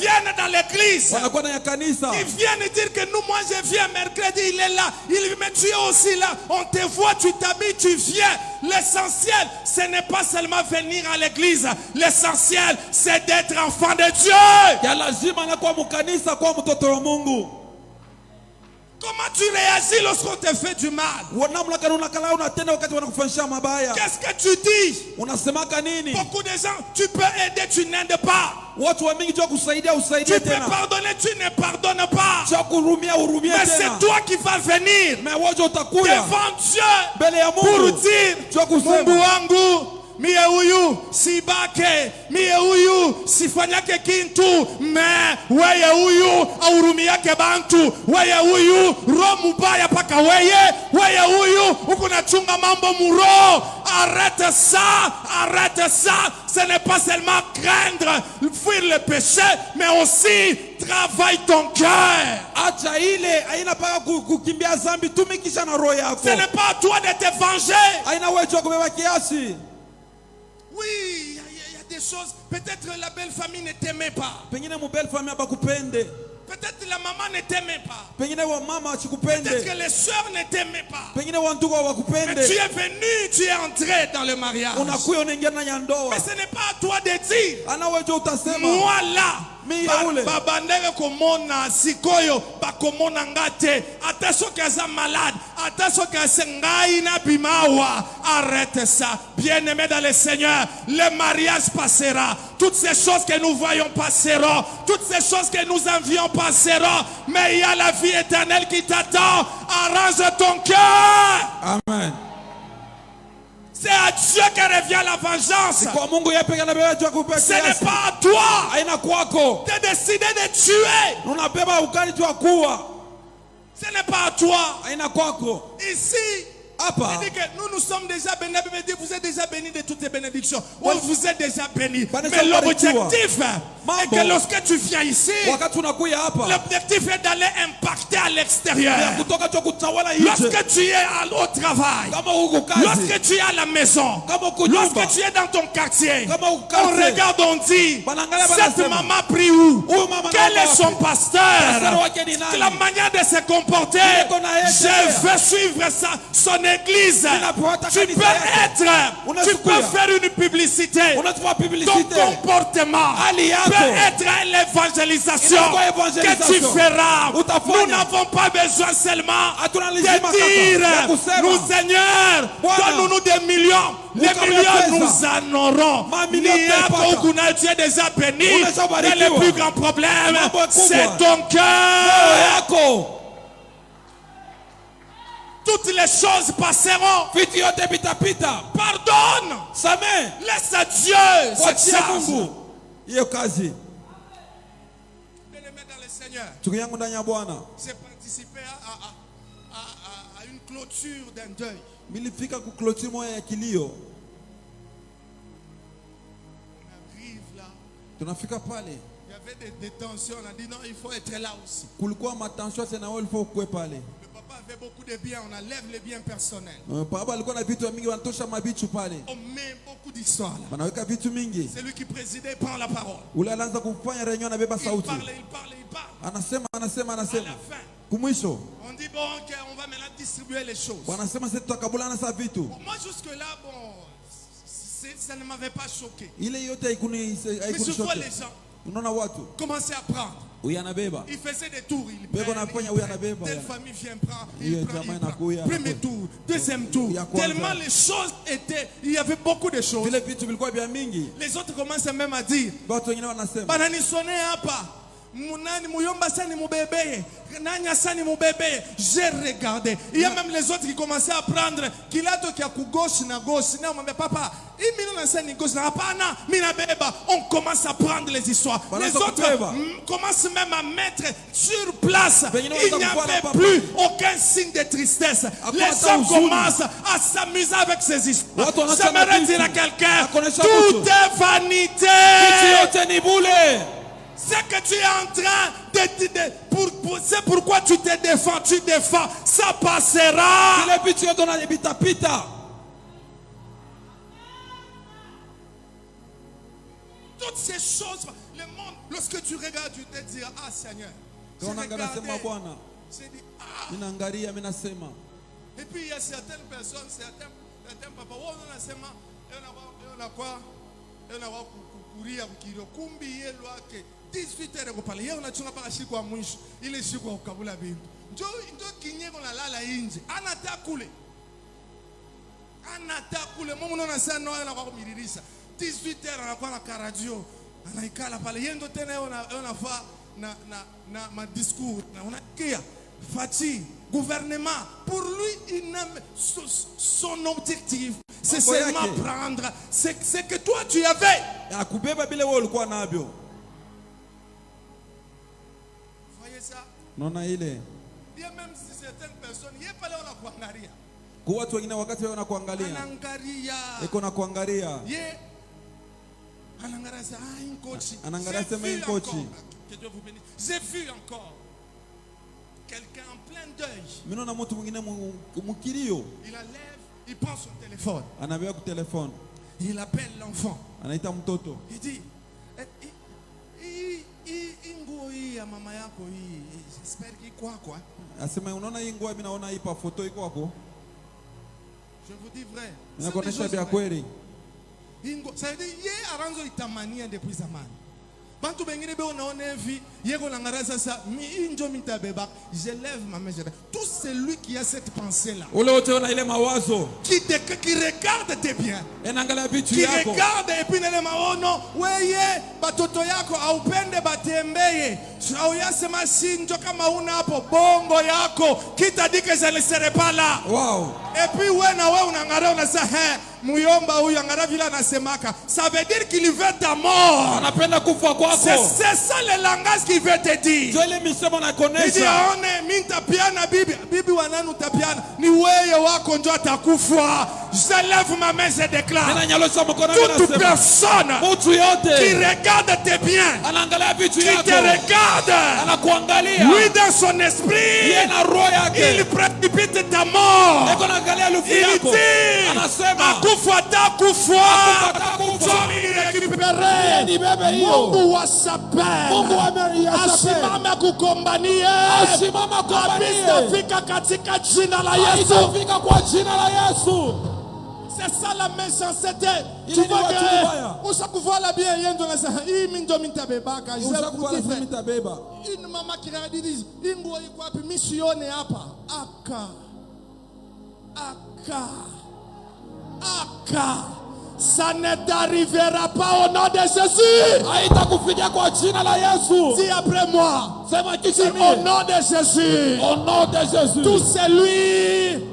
viennent dans l'église. Ils viennent dire que nous, moi je viens mercredi, il est là. Il me dit aussi là. On te voit, tu t'habilles, tu viens. L'essentiel, ce n'est pas seulement venir à l'église. L'essentiel, c'est d'être enfant de Dieu. Comment tu réagis lorsqu'on te fait du mal? Qu'est-ce que tu dis? Beaucoup de gens, tu peux aider, tu n'aides pas. Tu peux pardonner, tu ne pardonnes pas. Mais c'est toi qui vas venir devant Dieu pour dire, Mungu wangu, mie huyu sibake, mie huyu sifanyake kintu, me weye huyu aurumiake bantu, weye huyu roho mubaya paka weye huyu ukunachunga mambo muro. Arrête ça, ce n'est pas seulement craindre, fuir le péché, mais aussi travaille ton cœur. Ce n'est pas à toi de te venger. Oui, il y a des choses. Peut-être la belle famille ne t'aimait pas. Peut-être la maman ne t'aimait pas. Peut-être que les soeurs ne t'aimaient pas. Mais tu es venu, tu es entré dans le mariage. Mais ce n'est pas à toi de dire, moi là, babandeke komona sikoyo bakomona ngate ata soki aza malade ata soki asengai na bimawa. Arrête ça, bien-aimé dans le Seigneur. Le mariage passera, toutes ces choses que nous voyons passeront, toutes ces choses que nous envions passeront, mais il y a la vie éternelle qui t'attend. Arrange ton cœur. Amen. C'est à Dieu qui revient la vengeance. Kwa Mungu yeye pekee anabeba juu kupea Ce n'est kiasi. pas à toi Haina kwako. de décider de tuer. Unabeba ukali tu kuua. Ce n'est pas à toi. Haina kwako. Ici, Hapa. il dit que nous sommes déjà bénis. La Bible dit vous êtes déjà bénis de toutes les bénédictions. Oui, vous êtes déjà bénis. Mais l'objectif est que lorsque tu viens ici, Wakati unakuja hapa. l'objectif est d'aller impacter à l'extérieur. Kutoka tu kutawala nje. Lorsque tu es au travail, Kama uko kazi. lorsque tu es à la maison, Kama uko nyumba. lorsque tu es dans ton quartier, Kama uko on quartier. regarde, on dit, Banangalia cette banasema. maman prie où? Huyu mama Quel anaenda est son wapi? pasteur? Pasteur wake ni nani? La manière de se comporter. Vile kona yeye Je tembea. veux suivre son église. Ninapofuata Tu kanisa peux yake. être, tu Unachukua. peux faire une publicité. Unachukua Ton publicité. comportement Hali yako. peut être l'évangélisation Inakuwa que evangelisation. tu feras. Utafanya. Nous n'avons pas besoin seulement Hatuna de lazima kaka dire, ya kusema. nous Seigneur, Bwana. donne-nous des millions. Les Ukabla millions, pesa. nous en aurons. Mamilioni Ni yako utapata. ukuna, tu es déjà béni. Unashabarikiwa. Mais le plus grand problème, Mambo kubwa. c'est ton cœur. Yako. Toutes les choses passeront. Vitu yote pitapita. Pardonne. Samehe. Laisse à Dieu cette Wachia charge. Mungu. Hiyo kazi. Bien-aimé dans le Seigneur, Ndugu yangu ndani ya Bwana. j'ai participé à une clôture d'un deuil. Nilifika ku clôture moja ya kilio. On arrive là, Tunafika pale. il y avait des tensions. On a dit non, il faut être là aussi. Kulikuwa matension sana wao ilifo kwe pale. Le papa avait beaucoup de biens. On enlève les biens personnels. Baba alikuwa na vitu mingi wanatosha mabichu pale. On met beaucoup d'histoires là. Wanaweka vitu mingi. Celui qui présidait prend la parole. Ule anaanza kufanya réunion anabeba Il sauti. parle, il parle, il parle. Anasema. À la fin, Kumwisho. on dit bon, ok, on va maintenant distribuer les choses. Wanasema sisi tutakabulana sa vitu. Bon, moi jusque-là, bon, ça ne m'avait pas choqué. Ile yote haikuni Mais je vois les shoka. gens Unaona watu. commencer à prendre. Huyu anabeba. Il faisait des tours. Il Beko prend, nafanya il huyu prend. anabeba. Telle famille vient prendre. Hiyo Il prend, jamaa il prend. inakuya, Premier anakuya. tour, deuxième tour. Ya kwanza. Tellement les choses étaient, il y avait beaucoup de choses. Vile vitu vilikuwa vya mingi. Les autres commencent même à dire, Watu wengine wanasema. bananisone hapa. Munani muyomba sani mubebe, nanya sani mubebe. J'ai regardé. Il y a même les autres qui commençaient à prendre kilato qui a ku gauche na gauche. Na mama papa, imino na sani gauche na hapana, mina beba. On commence à prendre les histoires. Les autres commencent même à mettre sur place. Il n'y avait plus aucun signe de tristesse. Les gens commencent à s'amuser avec ces histoires. J'aimerais dire à quelqu'un, tout est vanité. C'est que tu es en train c'est pourquoi tu te défends, tu défends, ça passera. Toutes ces choses, le monde, lorsque tu regardes, tu te dis, ah Seigneur, j'ai dit, ah. Et puis il y a certaines personnes, certains papas, on a quoi? On a courir, kumbi yelo ake 18h kupala yeye unachunga paka siku ya mwisho ile siku ya kukabula bintu ndio kinyeko na lala nje anatakule mumu unaona sana no anakuwa kumiririsha 18h anakuwa na karadio anaikala pale yeye ndio tena unafaa na ma discours na unakia fati gouvernement pour lui son objectif c'est seulement prendre ce que toi tu avais. Voyez ça? Naona ile. Il y a même certaines personnes, il y a pas là on a kuangalia. Kwa watu wengine wakati wao wanakuangalia. Anaangalia. Eko na kuangalia. Ye anaangalia ça un coach. Anaangalia sema un coach. Que Dieu vous bénisse. J'ai vu encore quelqu'un en plein deuil. Mimi naona mtu mwingine mkilio. Il enlève, il prend son téléphone. Anabeba ku téléphone. Il appelle l'enfant. Anaita mtoto. Il dit nguo hii ya mama yako hii j'espère qu'il quoi. Asema unaona hii nguo mimi naona hii pa photo iko hapo. Je vous dis vrai. Inakuonesha vya kweli. Ingo, ça veut dire yeye aranzo itamania depuis zamani. Bantu bengine be unaona hivi yeko langara sasa mi njo mitabeba je lève ma main. Tout celui qui a cette pensée là. Ule wote una ile mawazo. Qui regarde tes biens. Enaangalia vitu qui yako. regarde et puis nele maono weye batoto yako aupende batembeye auyasema sinjo kama una hapo bongo yako kita dike je ne serai pas là. Wow. Et puis ouais na wewe unangara unasema muyomba huyu angara vile anasemaka, ça veut dire qu'il veut ta mort. Anapenda kufa kwako. C'est ça le langage qu'il veut te dire. Ndio ile misemo na Il dit konesha. aone mimi nitapiana bibi wananu utapiana ni wewe wako ndio atakufa. Je lève ma main, je déclare Ninanyalosha mkono toute nasema. personne Mtu qui yote regarde tes biens, anaangalia vitu qui yako. te regarde, Anakuangalia. lui dans son esprit, Yeye na roho yake. il précipite ta mort. Eko naangalia lufu Il yako. dit Anasema akufa takufa récupérer. Mungu wasape asimame kukombanie abisafika katika jina la Yesu. C'est ça la méchanceté. Tu vois que usakuvala bien yendo na sasa hii mimi ndio nitabebaka. Une mama qui a dit ingo iko wapi misione hapa aka ça ne t'arrivera pas au nom de Jésus. Haitakufikia kwa jina la Yesu. Dis après moi. Sema Au kitimie. nom de Jésus. Au nom de Jésus. Tout celui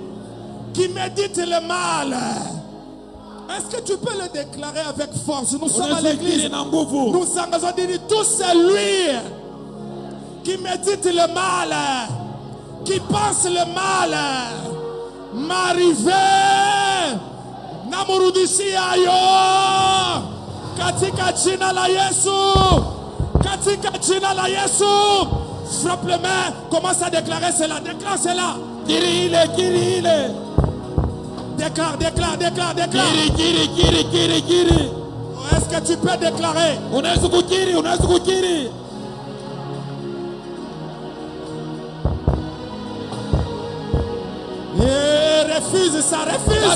qui médite le mal. Est-ce que tu peux le déclarer avec force? Nous sommes à l'église. Nous engageons dire tout celui qui médite le mal, qui pense le mal, m'arriver, namurudishia yo, katika jina la Yesu, katika jina la Yesu. Frappe les mains, commence à déclarer cela, déclare cela. Kiri ile. Déclare. Kiri. Est-ce que tu peux déclarer? Unaweza kukiri. Refuse ça, refuse.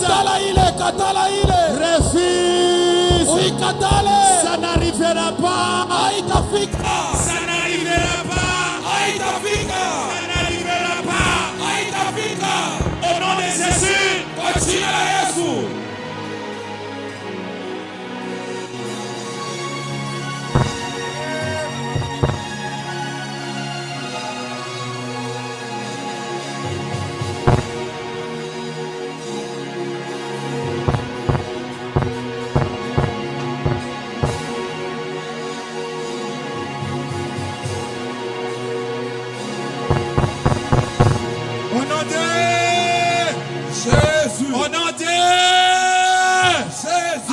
Katala ile. Refuse. Uikatale. Ça n'arrivera pas. Haitafika. Ça n'arrivera pas. Haitafika. Ça n'arrivera pas. Haitafika. Au nom de Jésus. Kwa jina la Yesu. Au nom de Jésus. Au nom de Jésus.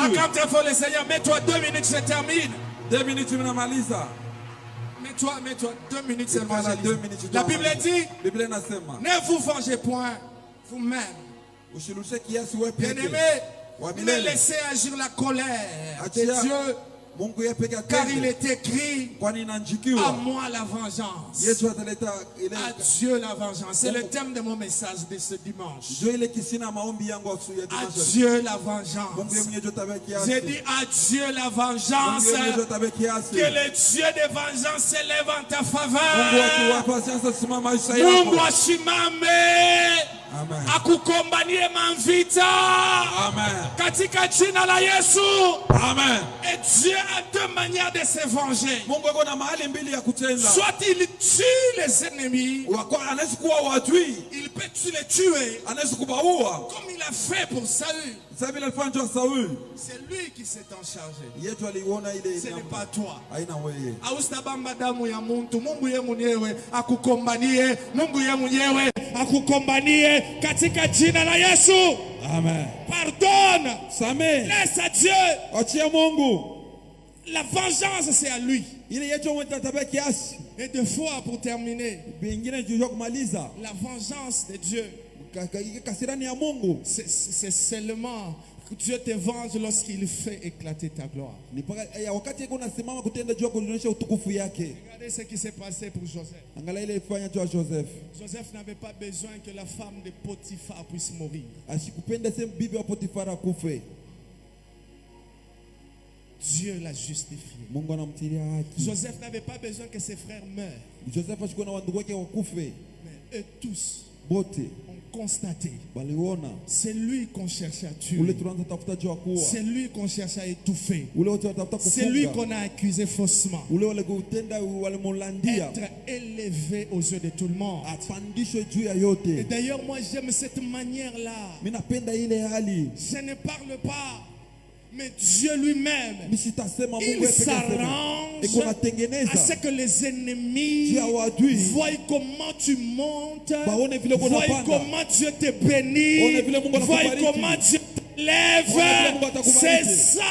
Acclame très fort le Seigneur. Mets-toi 2 minutes, je termine. 2 minutes tunamaliza. Mets-toi 2 minutes seulement. Voilà, je 2 lis. minutes. La Bible dit, Biblia inasema ne vous vengez point vous-même. usilushe kiasi wewe peke. Bien-aimé, Wa ne milele. laissez agir la colère de Achia Dieu, Mungu yeye peke car il yake. est écrit, Kwani à inaandikiwa moi la vengeance. Yesu ataleta ile À Dieu la vengeance. C'est le thème de mon message de ce dimanche. ndio ile kisina maombi yangu asubuhi ya À Dimanche. Dieu la Mungu vengeance. yeye mwenyewe tabia kiasi. J'ai dit à Dieu la Mungu vengeance. yeye mwenyewe tabia kiasi. Que le Dieu de vengeance s'élève en ta Mungu faveur. akiwapa sasa simama maisha Mungu yako. asimame Amen. akukombanie mavita Amen. katika jina la Yesu. Amen. Et Dieu a 2 manières de se venger. Mungu ako na mahali mbili ya kutenda. Soit il tue les ennemis, Anaweza kuwa wadui, il peut les tuer anaweza kubaua. comme il a fait pour Saül. Sasa vile alifanya kwa Sauli. C'est lui qui s'est en chargé. Yetu aliona ile Ce n'est pas toi. haina wewe. Austabamba damu ya muntu. Mungu ye mwenyewe akukombanie. Mungu ye mwenyewe akukombanie katika jina la Yesu. Amen. Pardonne. Samehe. Laisse à Dieu. Achia Mungu. La vengeance c'est à lui. Ile yetu mwenye tabia kiasi. Et deux fois pour terminer. Bingine juu kumaliza. La vengeance de Dieu. Kasirani ya Mungu. C'est seulement que Dieu te venge lorsqu'il fait éclater ta gloire. Ni wakati yako unasimama kutenda juu kuonyesha utukufu yake. Regardez ce qui s'est passé pour Joseph. Angalia ile ifanya juu Joseph. Joseph n'avait pas besoin que la femme de Potiphar puisse mourir. Asikupenda sema bibi wa Potifara kufe. Dieu l'a justifié. Mungu anamtilia haki. Joseph n'avait pas besoin que ses frères meurent. Joseph ashikuwa na wandugu wake wakufe. Mais eux tous, bote ont constaté. baliona C'est lui qu'on cherche à tuer. ule tunaanza tafuta juu ya kuua, C'est lui qu'on cherche à étouffer. ule wote watafuta C'est lui kufunga, qu'on a accusé faussement. ule wale kutenda walimulandia Être élevé aux yeux de tout le monde. apandishwe juu ya Et yote. d'ailleurs, moi j'aime cette manière-là. Mimi napenda ile hali, Je ne parle pas, mais Dieu lui-même, mimi sitasema Mungu il yeye pekee s'arrange iko à ce natengeneza que les ennemis juu ya wadui voient comment tu montes, baone vile voient unapanda, comment Dieu te bénit, Waone vile Mungu voient anakubariki. comment Dieu Waone vile t'élève. Mungu atakubariki. C'est ça.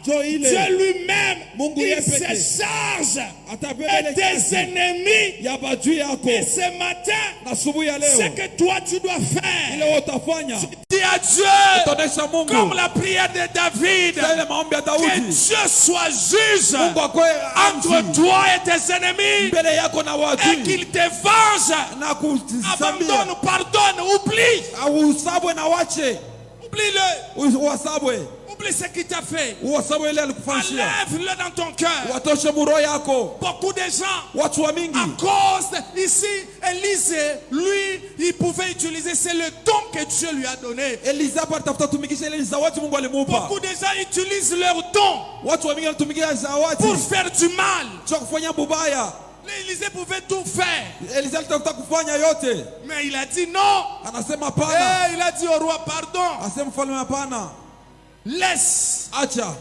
jo ile Dieu lui-même, Mungu il yeye se pekee charge atabeba ile et tes kazi ennemis. ya badui yako. Et ce matin, Na asubuhi ya ce leo que toi tu dois faire, ile utafanya dis à Dieu, utaonesha Mungu comme la prière de David, ile maombi ya que Daudi. Dieu soit juge Mungu akwe entre toi et tes ennemis mbele yako na et wadui qu'il te venge. na kuzambia Abandonne, pardonne, oublie. au usabwe na wache Oublie-le. uwasabwe Oublie ce qu'il t'a fait. uwasabwe ile alikufanyia, Enlève-le dans ton cœur. watoshe muro yako. Beaucoup de gens, Watu wa à mingi cause, ici, Élisée, lui, il pouvait utiliser, c'est le don que Dieu lui a donné. Eliza hapa tafuta tumikisha ile zawadi Mungu alimupa. Beaucoup de gens utilisent leur don Watu wa mingi wanatumikia zawadi pour faire du mal. cha kufanya bubaya. Élisée pouvait tout faire, Eliza alitafuta kufanya yote, mais il a dit non. anasema hapana. Il a dit au roi, pardon, Asema mfalme hapana, laisse. acha.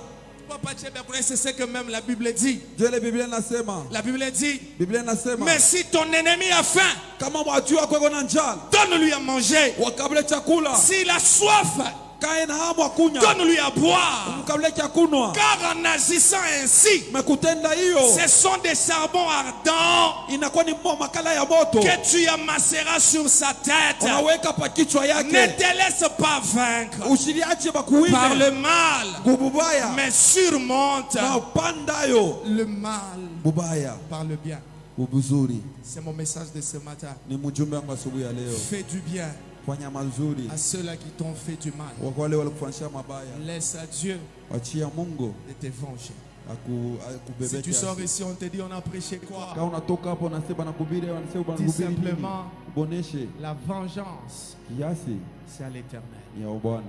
Papa Tchébé, c'est ce que même la Bible dit. Ndio ile Biblia inasema, La Bible dit, Biblia inasema mais si ton ennemi a faim, kama mwadui wako yuko na njaa, donne-lui à manger. wakabile chakula. S'il a soif, Kae na hamu akunya, donne-lui à boire. mkabile chakunwa. Car en agissant ainsi, Mekutenda hiyo ce sont des charbons ardents inakuwa ni makala ya moto que tu amasseras sur sa tête. unaweka pa kichwa Ne yake. te laisse pas vaincre Usiliache par bakuine le mal, kububaya, mais surmonte na upandayo le mal bubaya par le bien. ubuzuri. C'est mon message de ce matin. Ni mjumbe wangu asubuhi ya leo, Fais du bien fanya mazuri à ceux-là qui t'ont fait du mal. kwa wale walikufanyia mabaya. Laisse à Dieu Wachia Mungu de te venger. Si akubebe tu sors kiasi. ici, on te dit on a prêché quoi? Kama unatoka hapo unasema nakuhubiri, wanasema Dis banahubiri nini? simplement, Boneshe la vengeance, kiasi c'est à l'éternel. ni ya Bwana.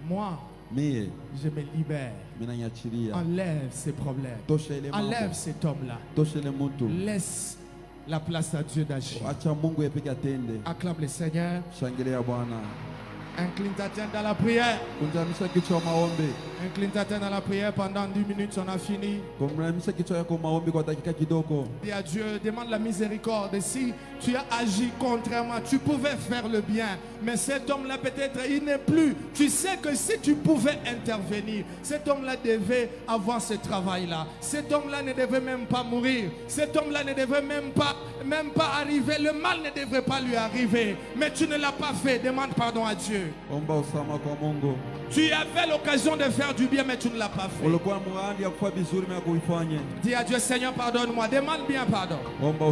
Moi, Mie je me libère. mimi nanyachilia, Enlève ces problèmes. tosha ile mambo, Enlève cet homme-là. tosha ile mtu, Laisse la place à Dieu d'agir. acha Mungu yepeke atende. Acclame le Seigneur. Shangilia Bwana, Incline ta tête dans la prière. kunjamisha kichwa maombi, Incline ta tête dans la prière pendant 10 minutes, on a fini. kumramisha kichwa yako maombi kwa dakika kidogo. Dis à Dieu, demande la miséricorde. Si tu as agi contrairement, tu pouvais faire le bien. Mais cet homme-là, peut-être, il n'est plus. Tu sais que si tu pouvais intervenir, cet homme-là devait avoir ce travail-là. Cet homme-là ne devait même pas mourir. Cet homme-là ne devait même pas arriver. Le mal ne devrait pas lui arriver. Mais tu ne l'as pas fait. Demande pardon à Dieu. Omba usama kwa Mungu. Tu avais l'occasion de faire du bien, mais tu ne l'as pas fait. Ulikuwa muhandi ya kufanya vizuri, mimi kuifanye. Dis à Dieu, Seigneur, pardonne-moi. Demande bien pardon. Omba